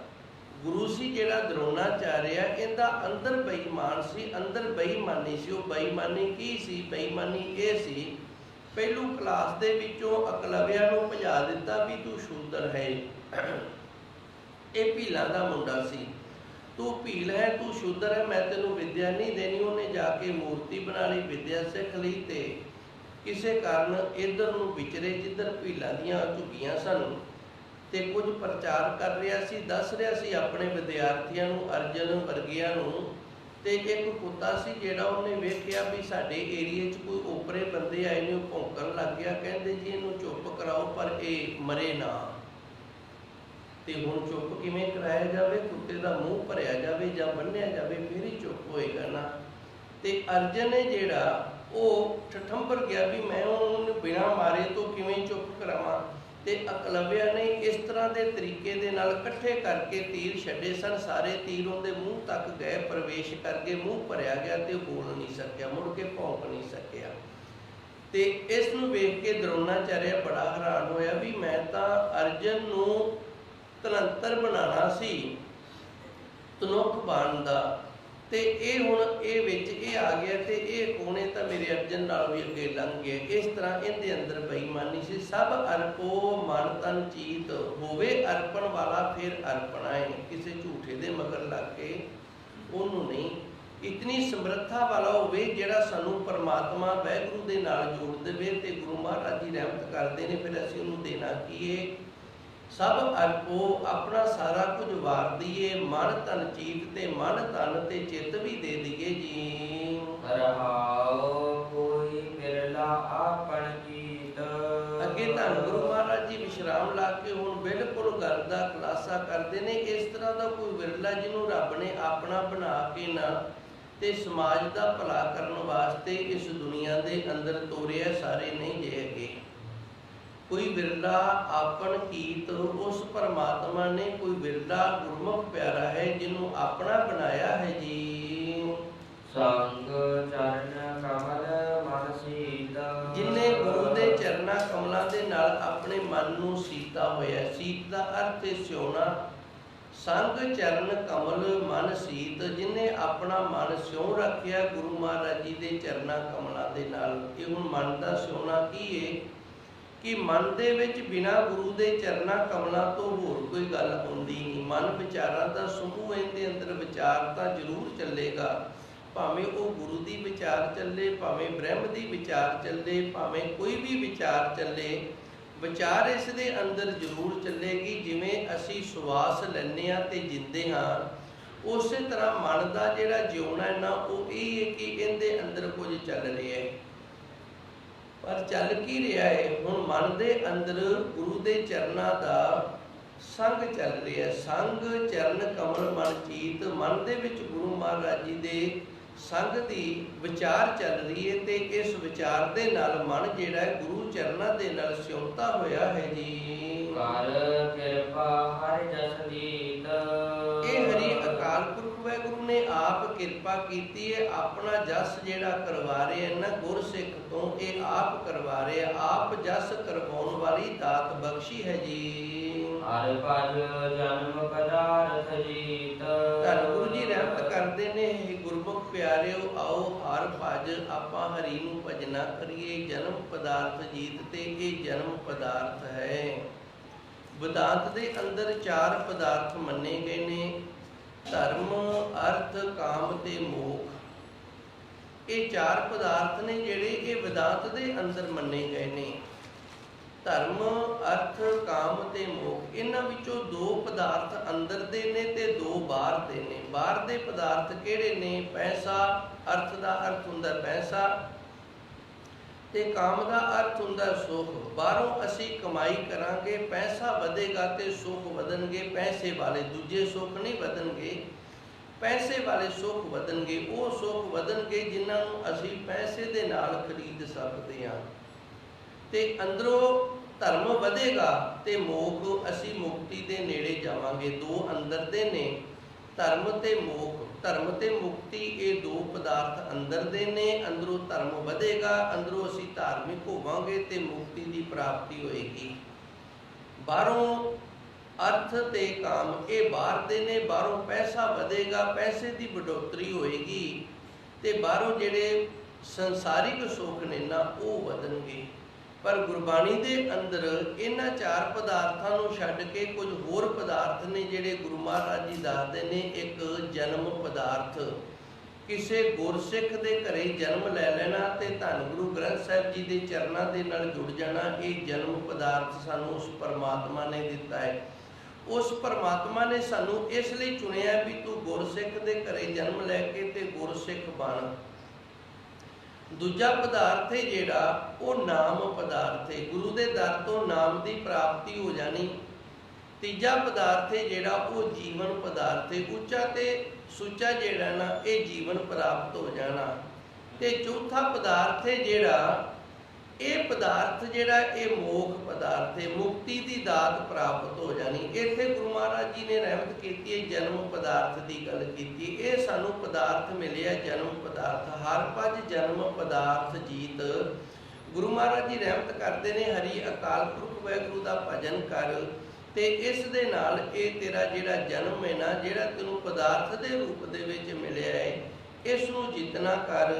ਗੁਰੂ ਸੀ ਜਿਹੜਾ ਦਰੋਣਾਚਾਰਿਆ, ਇਹਦਾ ਅੰਦਰ ਬੇਈਮਾਨ ਸੀ, ਅੰਦਰ ਬੇਈਮਾਨੀ ਸੀ। ਉਹ ਬੇਈਮਾਨੀ ਕੀ ਸੀ? ਬੇਈਮਾਨੀ ਇਹ ਸੀ, ਪਹਿਲੂ ਕਲਾਸ ਦੇ ਵਿੱਚੋਂ ਅਕਲਵਿਆ ਨੂੰ ਭਜਾ ਦਿੱਤਾ ਵੀ ਤੂੰ ਸ਼ੂਦਰ ਹੈ। ਇਹ ਭੀਲਾਂ ਦਾ ਮੁੰਡਾ ਸੀ, ਤੂੰ ਭੀਲ ਹੈ, ਤੂੰ ਸ਼ੂਦਰ ਹੈ, ਮੈਂ ਤੈਨੂੰ ਵਿਦਿਆ ਨਹੀਂ ਦੇਣੀ। ਉਹਨੇ ਜਾ ਕੇ ਮੂਰਤੀ ਬਣਾ ਲਈ, ਵਿਦਿਆ ਸਿੱਖ ਲਈ ਤੇ ਕਿਸੇ ਕਾਰਨ ਇੱਧਰ ਨੂੰ ਵਿਚਰੇ ਜਿੱਧਰ ਭੀਲਾਂ ਦੀਆਂ ਝੁੱਗੀਆਂ ਸਨ ਤੇ ਕੁਝ ਪ੍ਰਚਾਰ ਕਰ ਰਿਹਾ ਸੀ, ਦੱਸ ਰਿਹਾ ਸੀ ਆਪਣੇ ਵਿਦਿਆਰਥੀਆਂ ਨੂੰ, ਅਰਜਨ ਵਰਗਿਆਂ ਨੂੰ। ਤੇ ਇੱਕ ਕੁੱਤਾ ਸੀ ਜਿਹੜਾ ਉਹਨੇ ਵੇਖਿਆ ਵੀ ਸਾਡੇ ਏਰੀਏ 'ਚ ਕੋਈ ਓਪਰੇ ਬੰਦੇ ਆਏ ਨੇ, ਉਹ ਭੌਂਕਣ ਲੱਗ ਗਿਆ। ਕਹਿੰਦੇ ਜੀ ਇਹਨੂੰ ਚੁੱਪ ਕਰਾਓ ਪਰ ਇਹ ਮਰੇ ਨਾ। ਤੇ ਹੁਣ ਚੁੱਪ ਕਿਵੇਂ ਕਰਾਇਆ ਜਾਵੇ? ਕੁੱਤੇ ਦਾ ਮੂੰਹ ਭਰਿਆ ਜਾਵੇ ਜਾਂ ਬੰਨਿਆ ਜਾਵੇ, ਫਿਰ ਹੀ ਚੁੱਪ ਹੋਏਗਾ ਨਾ। ਤੇ ਅਰਜਨ ਨੇ ਜਿਹੜਾ ਉਹ ਠਠੰਬਰ ਗਿਆ ਵੀ ਮੈਂ ਉਹਨੂੰ ਬਿਨਾਂ ਮਾਰੇ ਤੋਂ ਕਿਵੇਂ ਚੁੱਪ ਕਰਾਵਾਂ। ਤੇ ਅਕਲਵਿਆ ਨੇ ਇਸ ਤਰ੍ਹਾਂ ਦੇ ਤਰੀਕੇ ਦੇ ਨਾਲ ਇਕੱਠੇ ਕਰਕੇ ਤੀਰ ਛੱਡੇ ਸਨ। ਸਾਰੇ ਤੀਰ ਉਹਦੇ ਮੂੰਹ ਤੱਕ ਗਏ, ਪ੍ਰਵੇਸ਼ ਕਰਕੇ ਮੂੰਹ ਭਰਿਆ ਗਿਆ ਤੇ ਬੋਲ ਨਹੀਂ ਸਕਿਆ, ਮੁੜ ਕੇ ਭੌਂਕ ਨਹੀਂ ਸਕਿਆ। ਤੇ ਇਸ ਨੂੰ ਵੇਖ ਕੇ ਦਰੋਣਾਚਾਰਿਆ ਬੜਾ ਹੈਰਾਨ ਹੋਇਆ ਵੀ ਮੈਂ ਤਾਂ ਅਰਜਨ ਨੂੰ ਤਲੰਤਰ ਬਣਾਉਣਾ ਸੀ, ਤਨੁੱਖ ਬਾਣ ਦਾ, ਤੇ ਇਹ ਹੁਣ ਇਹ ਵਿੱਚ ਇਹ ਆ ਗਿਆ ਤੇ ਇਹ ਕੋਨੇ ਤਾਂ ਮੇਰੇ ਅਰਜਨ ਨਾਲ ਵੀ ਅੱਗੇ ਲੰਘ ਗਏ। ਇਸ ਤਰ੍ਹਾਂ ਇਹਦੇ ਅੰਦਰ ਬੇਈਮਾਨੀ ਸੀ। ਸਭ ਅਰਪੋ ਮਨ ਤਨ ਚੀਤ, ਹੋਵੇ ਅਰਪਣ ਵਾਲਾ ਫਿਰ ਅਰਪਣਾ ਹੈ, ਕਿਸੇ ਝੂਠੇ ਦੇ ਮਗਰ ਲੱਗ ਕੇ ਉਹਨੂੰ ਨਹੀਂ। ਇਤਨੀ ਸਮਰੱਥਾ ਵਾਲਾ ਹੋਵੇ ਜਿਹੜਾ ਸਾਨੂੰ ਪਰਮਾਤਮਾ ਵਾਹਿਗੁਰੂ ਦੇ ਨਾਲ ਜੋੜ ਦੇਵੇ। ਤੇ ਗੁਰੂ ਮਹਾਰਾਜ ਜੀ ਰਹਿਮਤ ਕਰਦੇ ਨੇ, ਫਿਰ ਅਸੀਂ ਉਹਨੂੰ ਦੇਣਾ ਕੀ ਹੈ? ਸਭ ਅਰਪੋ, ਆਪਣਾ ਸਾਰਾ ਕੁਝ ਵਾਰ ਦਈਏ। ਮਨ ਤਨ ਚੀਤ, ਤੇ ਮਨ ਤਨ ਤੇ ਚਿੱਤ ਵੀ ਦੇ ਦਈਏ ਜੀ। ਰਹਾਉ ਕੋਈ ਬਿਰਲਾ ਆਪਣ ਚੀਤ। ਅੱਗੇ ਧੰਨ ਗੁਰੂ ਮਹਾਰਾਜ ਜੀ ਵਿਸ਼ਰਾਮ ਲਾ ਕੇ ਹੁਣ ਬਿਲਕੁਲ ਗੱਲ ਦਾ ਖੁਲਾਸਾ ਕਰਦੇ ਨੇ। ਇਸ ਤਰ੍ਹਾਂ ਦਾ ਕੋਈ ਵਿਰਲਾ ਜਿਹਨੂੰ ਰੱਬ ਨੇ ਆਪਣਾ ਬਣਾ ਕੇ ਨਾ ਤੇ ਸਮਾਜ ਦਾ ਭਲਾ ਕਰਨ ਵਾਸਤੇ ਇਸ ਦੁਨੀਆ ਦੇ ਅੰਦਰ ਤੋਰਿਆ, ਸਾਰੇ ਨਹੀਂ ਜੇ ਹੈਗੇ। ਕੋਈ ਵਿਰਲਾ ਆਪਣ ਕੀਤ, ਉਸ ਪਰਮਾਤਮਾ ਨੇ ਕੋਈ ਵਿਰਲਾ ਗੁਰਮੁਖ ਪਿਆਰਾ ਹੈ ਜਿਹਨੂੰ ਆਪਣਾ ਬਣਾਇਆ ਹੈ ਜੀ। ਸੰਗ ਚਰਨ ਕਮਲ ਮਨ ਸੀਤ, ਜਿਨੇ ਗੁਰੂ ਦੇ ਚਰਨਾਂ ਕਮਲਾਂ ਦੇ ਨਾਲ ਆਪਣੇ ਮਨ ਨੂੰ ਸੀਤਾ ਹੋਇਆ। ਸੀਤ ਦਾ ਅਰਥ ਹੈ ਸਿਉਣਾ। ਸੰਗ ਚਰਨ ਕਮਲ ਮਨ ਸੀਤ, ਜਿਨੇ ਆਪਣਾ ਮਨ ਸਿਉਂ ਰੱਖਿਆ ਗੁਰੂ ਮਹਾਰਾਜ ਜੀ ਦੇ ਚਰਨਾਂ ਕਮਲਾਂ ਦੇ ਨਾਲ। ਇਹ ਹੁਣ ਮਨ ਦਾ ਸਿਉਣਾ ਕੀ ਹੈ ਕਿ ਮਨ ਦੇ ਵਿੱਚ ਬਿਨਾਂ ਗੁਰੂ ਦੇ ਚਰਨਾਂ ਕਮਲਾਂ ਤੋਂ ਹੋਰ ਕੋਈ ਗੱਲ ਹੁੰਦੀ ਨਹੀਂ। ਮਨ ਵਿਚਾਰਾਂ ਦਾ ਸਮੂਹ, ਇਹਦੇ ਅੰਦਰ ਵਿਚਾਰ ਤਾਂ ਜ਼ਰੂਰ ਚੱਲੇਗਾ, ਭਾਵੇਂ ਉਹ ਗੁਰੂ ਦੀ ਵਿਚਾਰ ਚੱਲੇ, ਭਾਵੇਂ ਬ੍ਰਹਮ ਦੀ ਵਿਚਾਰ ਚੱਲੇ, ਭਾਵੇਂ ਕੋਈ ਵੀ ਵਿਚਾਰ ਚੱਲੇ, ਵਿਚਾਰ ਇਸ ਦੇ ਅੰਦਰ ਜ਼ਰੂਰ ਚੱਲੇਗੀ। ਜਿਵੇਂ ਅਸੀਂ ਸਵਾਸ ਲੈਂਦੇ ਹਾਂ ਤੇ ਜਿੰਦੇ ਹਾਂ, ਉਸੇ ਤਰ੍ਹਾਂ ਮਨ ਦਾ ਜਿਹੜਾ ਜਿਉਣਾ ਹੈ ਨਾ, ਉਹ ਇਹ ਹੈ ਕਿ ਇਹਦੇ ਅੰਦਰ ਕੁਝ ਚੱਲ ਰਿਹਾ ਹੈ। ਪਰ ਚੱਲ ਕੀ ਰਿਹਾ ਹੈ? ਹੁਣ ਮਨ ਦੇ ਅੰਦਰ ਗੁਰੂ ਦੇ ਚਰਨਾਂ ਦਾ ਸੰਗ ਚੱਲ ਰਿਹਾ। ਸੰਗ ਚਰਨ ਕਮਲ ਮਨ ਚੀਤ, ਮਨ ਦੇ ਵਿੱਚ ਗੁਰੂ ਮਹਾਰਾਜ ਜੀ ਦੇ ਸੰਗ ਦੀ ਵਿਚਾਰ ਚੱਲ ਰਹੀ ਹੈ ਤੇ ਇਸ ਵਿਚਾਰ ਦੇ ਨਾਲ ਮਨ ਜਿਹੜਾ ਹੈ ਗੁਰੂ ਚਰਨਾਂ ਦੇ ਨਾਲ ਸਿਉਂਤਾ ਹੋਇਆ ਹੈ ਜੀ। ਕਰ ਕਿਰਪਾ ਹਰਿ ਜਸ ਦੀਤ, ਇਹ ਹਰੀ ਅਕਾਲ ਪੁਰਖ ਵਾਹਿਗੁਰੂ ਨੇ ਆਪ ਕਿਰਪਾ ਕੀਤੀ ਹੈ, ਆਪਣਾ ਜਸ ਜਿਹੜਾ ਕਰਵਾ ਰਿਹਾ ਹੈ ਨਾ ਗੁਰਸਿੱਖ ਤੋਂ, ਇਹ ਆਪ ਕਰਵਾ ਰਿਹਾ। ਆਪ ਜਸ ਕਰਵਾਉਣ ਵਾਲੀ ਦਾਤ ਬਖਸ਼ੀ ਹੈ ਜੀ। ਹਰ ਭਜ ਜਨਮ ਪਦਾਰਥ ਜੀਤ। ਧੰਨ ਗੁਰੂ ਜੀ ਰਹਿਮਤ ਕਰਦੇ ਨੇ, ਇਹ ਗੁਰਮੁਖ ਪਿਆਰਿਓ ਆਓ ਹਰ ਭਜ ਆਪਾਂ ਹਰੀ ਨੂੰ ਭਜਨਾ ਕਰੀਏ। ਜਨਮ ਪਦਾਰਥ ਜੀਤ ਤੇ ਇਹ ਜਨਮ ਪਦਾਰਥ ਹੈ। ਵਿਦਾਂਤ ਦੇ ਅੰਦਰ 4 ਪਦਾਰਥ ਮੰਨੇ ਗਏ ਨੇ, ਧਰਮ, ਅਰਥ, ਕਾਮ ਤੇ ਮੋਖ। ਇਹ 4 ਪਦਾਰਥ ਨੇ ਜਿਹੜੇ ਇਹ ਵਿਦਾਂਤ ਦੇ ਅੰਦਰ ਮੰਨੇ ਗਏ ਨੇ। ਧਰਮ, ਅਰਥ, ਕਾਮ ਤੇ ਮੋਖ। ਇਹਨਾਂ ਵਿੱਚੋਂ 2 ਪਦਾਰਥ ਅੰਦਰ ਦੇ ਨੇ ਤੇ 2 ਬਾਹਰ ਦੇ ਨੇ। ਬਾਹਰ ਦੇ ਪਦਾਰਥ ਕਿਹੜੇ ਨੇ? ਪੈਸਾ। ਅਰਥ ਦਾ ਅਰਥ ਹੁੰਦਾ ਪੈਸਾ ਤੇ ਕਾਮ ਦਾ ਅਰਥ ਹੁੰਦਾ ਸੁਖ। ਬਾਹਰੋਂ ਅਸੀਂ ਕਮਾਈ ਕਰਾਂਗੇ, ਪੈਸਾ ਵਧੇਗਾ ਤੇ ਸੁਖ ਵਧਣਗੇ। ਪੈਸੇ ਵਾਲੇ ਦੂਜੇ ਸੁਖ ਨਹੀਂ ਵਧਣਗੇ, ਪੈਸੇ ਵਾਲੇ ਸੁਖ ਵਧਣਗੇ। ਉਹ ਸੁਖ ਵਧਣਗੇ ਜਿਨ੍ਹਾਂ ਨੂੰ ਅਸੀਂ ਪੈਸੇ ਦੇ ਨਾਲ ਖਰੀਦ ਸਕਦੇ ਹਾਂ। ਤੇ ਅੰਦਰੋਂ ਧਰਮ ਵਧੇਗਾ ਤੇ ਮੋਖ, ਅਸੀਂ ਮੁਕਤੀ ਦੇ ਨੇੜੇ ਜਾਵਾਂਗੇ। 2 ਅੰਦਰ ਦੇ ਨੇ, ਧਰਮ ਤੇ ਮੋਖ। ਧਰਮ ਤੇ ਮੁਕਤੀ ਇਹ 2 ਪਦਾਰਥ ਅੰਦਰ ਦੇ ਨੇ। ਅੰਦਰੋਂ ਧਰਮ ਵਧੇਗਾ, ਅੰਦਰੋਂ ਅਸੀਂ ਧਾਰਮਿਕ ਹੋਵਾਂਗੇ ਤੇ ਮੁਕਤੀ ਦੀ ਪ੍ਰਾਪਤੀ ਹੋਏਗੀ। ਬਾਹਰੋਂ ਅਰਥ ਤੇ ਕਾਮ ਇਹ ਬਾਹਰ ਦੇ ਨੇ। ਬਾਹਰੋਂ ਪੈਸਾ ਵਧੇਗਾ, ਪੈਸੇ ਦੀ ਵਡੋਤਰੀ ਹੋਏਗੀ ਤੇ ਬਾਹਰੋਂ ਜਿਹੜੇ ਸੰਸਾਰਿਕ ਸੁੱਖ ਨੇ ਨਾ ਉਹ ਵਧਣਗੇ। ਪਰ ਗੁਰਬਾਣੀ ਦੇ ਅੰਦਰ ਇਹਨਾਂ 4 ਪਦਾਰਥਾਂ ਨੂੰ ਛੱਡ ਕੇ ਕੁਝ ਹੋਰ ਪਦਾਰਥ ਨੇ ਜਿਹੜੇ ਗੁਰੂ ਮਹਾਰਾਜ ਜੀ ਦੱਸਦੇ ਨੇ। ਇੱਕ ਜਨਮ ਪਦਾਰਥ, ਕਿਸੇ ਗੁਰਸਿੱਖ ਦੇ ਘਰੇ ਜਨਮ ਲੈ ਲੈਣਾ ਤੇ ਧੰਨ ਗੁਰੂ ਗ੍ਰੰਥ ਸਾਹਿਬ ਜੀ ਦੇ ਚਰਨਾਂ ਦੇ ਨਾਲ ਜੁੜ ਜਾਣਾ। ਇਹ ਜਨਮ ਪਦਾਰਥ ਸਾਨੂੰ ਉਸ ਪਰਮਾਤਮਾ ਨੇ ਦਿੱਤਾ ਹੈ। ਉਸ ਪਰਮਾਤਮਾ ਨੇ ਸਾਨੂੰ ਇਸ ਲਈ ਚੁਣਿਆ ਵੀ ਤੂੰ ਗੁਰਸਿੱਖ ਦੇ ਘਰੇ ਜਨਮ ਲੈ ਕੇ ਤੇ ਗੁਰਸਿੱਖ ਬਣ। ਦੂਜਾ ਪਦਾਰਥ ਹੈ ਜਿਹੜਾ ਉਹ ਨਾਮ ਪਦਾਰਥ ਹੈ, ਗੁਰੂ ਦੇ ਦਰ ਤੋਂ ਨਾਮ ਦੀ ਪ੍ਰਾਪਤੀ ਹੋ ਜਾਣੀ। ਤੀਜਾ ਪਦਾਰਥ ਹੈ ਜਿਹੜਾ ਉਹ ਜੀਵਨ ਪਦਾਰਥ ਹੈ, ਉੱਚਾ ਤੇ ਸੁੱਚਾ ਜਿਹੜਾ ਨਾ ਇਹ ਜੀਵਨ ਪ੍ਰਾਪਤ ਹੋ ਜਾਣਾ। ਤੇ ਚੌਥਾ ਪਦਾਰਥ ਹੈ ਜਿਹੜਾ ਇਹ ਪਦਾਰਥ ਜਿਹੜਾ ਇਹ ਮੋਖ ਪਦਾਰਥ ਹੈ, ਮੁਕਤੀ ਦੀ ਦਾਤ ਪ੍ਰਾਪਤ ਹੋ ਜਾਣੀ। ਇੱਥੇ ਗੁਰੂ ਮਹਾਰਾਜ ਜੀ ਨੇ ਰਹਿਮਤ ਕੀਤੀ ਹੈ, ਜਨਮ ਪਦਾਰਥ ਦੀ ਗੱਲ ਕੀਤੀ। ਇਹ ਸਾਨੂੰ ਪਦਾਰਥ ਮਿਲਿਆ ਜਨਮ ਪਦਾਰਥ। ਹਰ ਭਜ ਜਨਮ ਪਦਾਰਥ ਜੀਤ। ਗੁਰੂ ਮਹਾਰਾਜ ਜੀ ਰਹਿਮਤ ਕਰਦੇ ਨੇ, ਹਰੀ ਅਕਾਲ ਪੁਰਖ ਵਾਹਿਗੁਰੂ ਦਾ ਭਜਨ ਕਰ ਤੇ ਇਸ ਦੇ ਨਾਲ ਇਹ ਤੇਰਾ ਜਿਹੜਾ ਜਨਮ ਹੈ ਨਾ, ਜਿਹੜਾ ਤੈਨੂੰ ਪਦਾਰਥ ਦੇ ਰੂਪ ਦੇ ਵਿੱਚ ਮਿਲਿਆ ਹੈ, ਇਸ ਨੂੰ ਜਿੱਤਣਾ ਕਰ।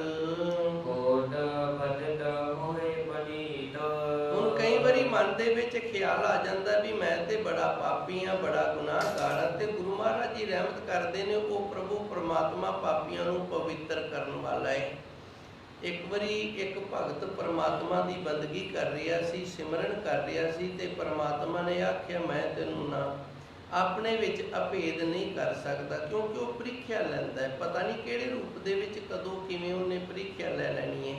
ਕੋਟ ਭਜਤ ਹੋਏ ਪਨੀਤ। ਹੁਣ ਕਈ ਵਾਰੀ ਮਨ ਦੇ ਵਿੱਚ ਖਿਆਲ ਆ ਜਾਂਦਾ ਵੀ ਮੈਂ ਤੇ ਬੜਾ ਪਾਪੀ ਹਾਂ, ਬੜਾ ਗੁਨਾਹਗਾਰ ਹਾਂ। ਤੇ ਗੁਰੂ ਮਹਾਰਾਜ ਜੀ ਰਹਿਮਤ ਕਰਦੇ ਨੇ, ਉਹ ਪ੍ਰਭੂ ਪਰਮਾਤਮਾ ਪਾਪੀਆਂ ਨੂੰ ਪਵਿੱਤਰ ਕਰਨ ਵਾਲਾ ਹੈ। ਇੱਕ ਵਾਰੀ ਇੱਕ ਭਗਤ ਪਰਮਾਤਮਾ ਦੀ ਬੰਦਗੀ ਕਰ ਰਿਹਾ ਸੀ, ਸਿਮਰਨ ਕਰ ਰਿਹਾ ਸੀ ਤੇ ਪਰਮਾਤਮਾ ਨੇ ਆਖਿਆ ਮੈਂ ਤੈਨੂੰ ਨਾ ਆਪਣੇ ਵਿੱਚ ਅਭੇਦ ਨਹੀਂ ਕਰ ਸਕਦਾ, ਕਿਉਂਕਿ ਉਹ ਪ੍ਰੀਖਿਆ ਲੈਂਦਾ ਹੈ। ਪਤਾ ਨਹੀਂ ਕਿਹੜੇ ਰੂਪ ਦੇ ਵਿੱਚ, ਕਦੋਂ, ਕਿਵੇਂ ਉਹਨੇ ਪ੍ਰੀਖਿਆ ਲੈ ਲੈਣੀ ਹੈ।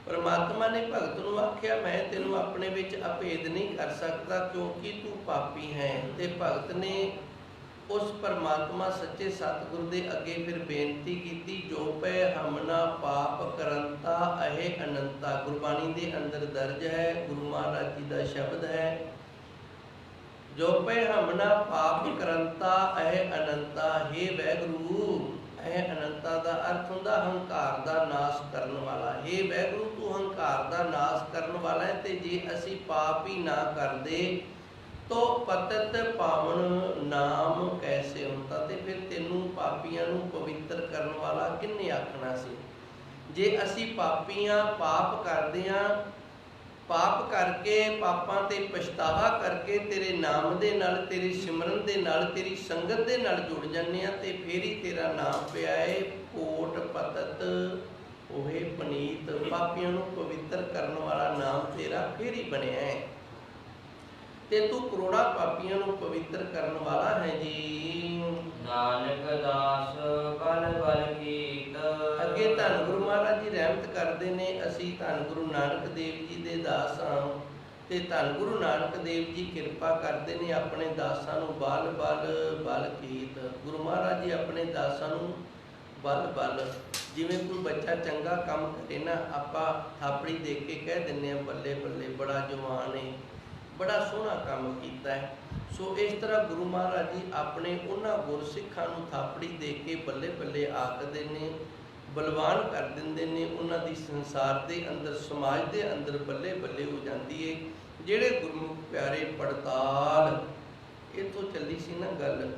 ਪਰਮਾਤਮਾ ਨੇ ਭਗਤ ਨੂੰ ਆਖਿਆ ਮੈਂ ਤੈਨੂੰ ਆਪਣੇ ਵਿੱਚ ਅਭੇਦ ਨਹੀਂ ਕਰ ਸਕਦਾ ਕਿਉਂਕਿ ਤੂੰ ਪਾਪੀ ਹੈ। ਤੇ ਭਗਤ ਨੇ ਉਸ ਪਰਮਾਤਮਾ ਸੱਚੇ ਸਤਿਗੁਰੂ ਦੇ ਅੱਗੇ ਫਿਰ ਬੇਨਤੀ ਕੀਤੀ, ਜੋ ਪੈ ਹਮਨਾ ਪਾਪ ਕਰੰਤਾ ਅਹੇ ਅਨੰਤਾ। ਗੁਰਬਾਣੀ ਦੇ ਅੰਦਰ ਦਰਜ ਹੈ, ਗੁਰੂ ਮਹਾਰਾਜ ਜੀ ਦਾ ਸ਼ਬਦ ਹੈ, ਜੋ ਪੈ ਹਮਨਾ ਪਾਪ ਕਰੰਤਾ ਅਹੇ ਅਨੰਤਾ। ਹੇ ਵਾਹਿਗੁਰੂ, ਇਹ ਅਨੰਤਾ ਦਾ ਅਰਥ ਹੁੰਦਾ ਹੰਕਾਰ ਦਾ ਨਾਸ਼ ਕਰਨ ਵਾਲਾ। ਹੇ ਵਾਹਿਗੁਰੂ, ਤੂੰ ਹੰਕਾਰ ਦਾ ਨਾਸ਼ ਕਰਨ ਵਾਲਾ ਹੈ ਤੇ ਜੇ ਅਸੀਂ ਪਾਪ ਹੀ ਨਾ ਕਰਦੇ ਤੋ ਪਤਤ ਪਾਵਨ ਨਾਮ ਕੈਸੇ ਹੁੰਦਾ। ਤੇ ਫਿਰ ਤੈਨੂੰ ਪਾਪੀਆਂ ਨੂੰ ਪਵਿੱਤਰ ਕਰਨ ਵਾਲਾ ਕਿਹਨੇ ਆਖਣਾ ਸੀ? ਜੇ ਅਸੀਂ ਪਾਪੀਆਂ, ਪਾਪ ਕਰਦੇ ਹਾਂ, ਪਾਪ ਕਰਕੇ ਪਾਪਾਂ ਤੇ ਪਛਤਾਵਾ ਕਰਕੇ ਤੇਰੇ ਨਾਮ ਦੇ ਨਾਲ, ਤੇਰੀ ਸਿਮਰਨ ਦੇ ਨਾਲ, ਤੇਰੀ ਸੰਗਤ ਦੇ ਨਾਲ ਜੁੜ ਜਾਂਦੇ ਹਾਂ ਤੇ ਫੇਰ ਹੀ ਤੇਰਾ ਨਾਮ ਪਿਆ ਹੈ ਕੋਟ ਪਤਤ ਹੋਏ ਪਨੀਤ। ਪਾਪੀਆਂ ਨੂੰ ਪਵਿੱਤਰ ਕਰਨ ਵਾਲਾ ਨਾਮ ਤੇਰਾ ਫੇਰ ਹੀ ਬਣਿਆ ਹੈ ਤੇ ਤੂੰ ਕਰੋੜਾਂ ਪਾਪੀਆਂ ਨੂੰ ਪਵਿੱਤਰ ਕਰਨ ਵਾਲਾ ਹੈ ਜੀ। ਨਾਨਕ ਦਾਸ ਬਲ ਬਲ ਕੀਤ। ਅੱਗੇ ਧੰਨ ਗੁਰੂ ਮਹਾਰਾਜ ਜੀ ਰਹਿਮਤ ਕਰਦੇ ਨੇ, ਅਸੀਂ ਧੰਨ ਗੁਰੂ ਨਾਨਕ ਦੇਵ ਜੀ ਦੇ ਦਾਸ ਹਾਂ ਤੇ ਧੰਨ ਗੁਰੂ ਨਾਨਕ ਦੇਵ ਜੀ ਕਿਰਪਾ ਕਰਦੇ ਨੇ ਆਪਣੇ ਦਾਸਾਂ ਨੂੰ ਬਲ ਬਲ ਬਲ ਕੀਤ। ਗੁਰੂ ਮਹਾਰਾਜ ਜੀ ਆਪਣੇ ਦਾਸਾਂ ਨੂੰ ਬਲ ਬਲ, ਜਿਵੇਂ ਕੋਈ ਬੱਚਾ ਚੰਗਾ ਕੰਮ ਕਰੇ ਨਾ, ਆਪਾਂ ਥਾਪੜੀ ਦੇ ਕੇ ਕਹਿ ਦਿੰਦੇ ਹਾਂ ਬੱਲੇ ਬੱਲੇ, ਬੜਾ ਜਵਾਨ ਹੈ, ਬੜਾ ਸੋਹਣਾ ਕੰਮ ਕੀਤਾ ਹੈ। ਸੋ ਇਸ ਤਰ੍ਹਾਂ ਗੁਰੂ ਮਹਾਰਾਜ ਜੀ ਆਪਣੇ ਉਹਨਾਂ ਗੁਰਸਿੱਖਾਂ ਨੂੰ ਥਾਪੜੀ ਦੇ ਕੇ ਬੱਲੇ ਬੱਲੇ ਆਖਦੇ ਨੇ, ਬਲਵਾਨ ਕਰ ਦਿੰਦੇ ਨੇ। ਉਹਨਾਂ ਦੀ ਸੰਸਾਰ ਦੇ ਅੰਦਰ, ਸਮਾਜ ਦੇ ਅੰਦਰ ਬੱਲੇ ਬੱਲੇ ਹੋ ਜਾਂਦੀ ਹੈ। ਜਿਹੜੇ ਗੁਰਮੁਖ ਪਿਆਰੇ ਪੜਤਾਲ, ਇੱਥੋਂ ਚੱਲੀ ਸੀ ਨਾ ਗੱਲ,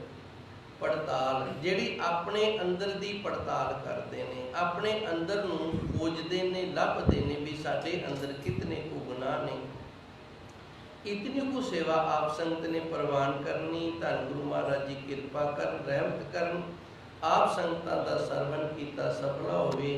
ਪੜਤਾਲ ਜਿਹੜੀ ਆਪਣੇ ਅੰਦਰ ਦੀ ਪੜਤਾਲ ਕਰਦੇ ਨੇ, ਆਪਣੇ ਅੰਦਰ ਨੂੰ ਖੋਜਦੇ ਨੇ, ਲੱਭਦੇ ਨੇ ਵੀ ਸਾਡੇ ਅੰਦਰ ਕਿਤਨੇ ਕੁ ਗੁਨਾਹ ਨੇ। इतनी को सेवा आप संगत ने प्रवान करनी। धन गुरु महाराज जी कृपा कर, रहमत करन, आप संगतां दा सरवण कीता सफला होवे।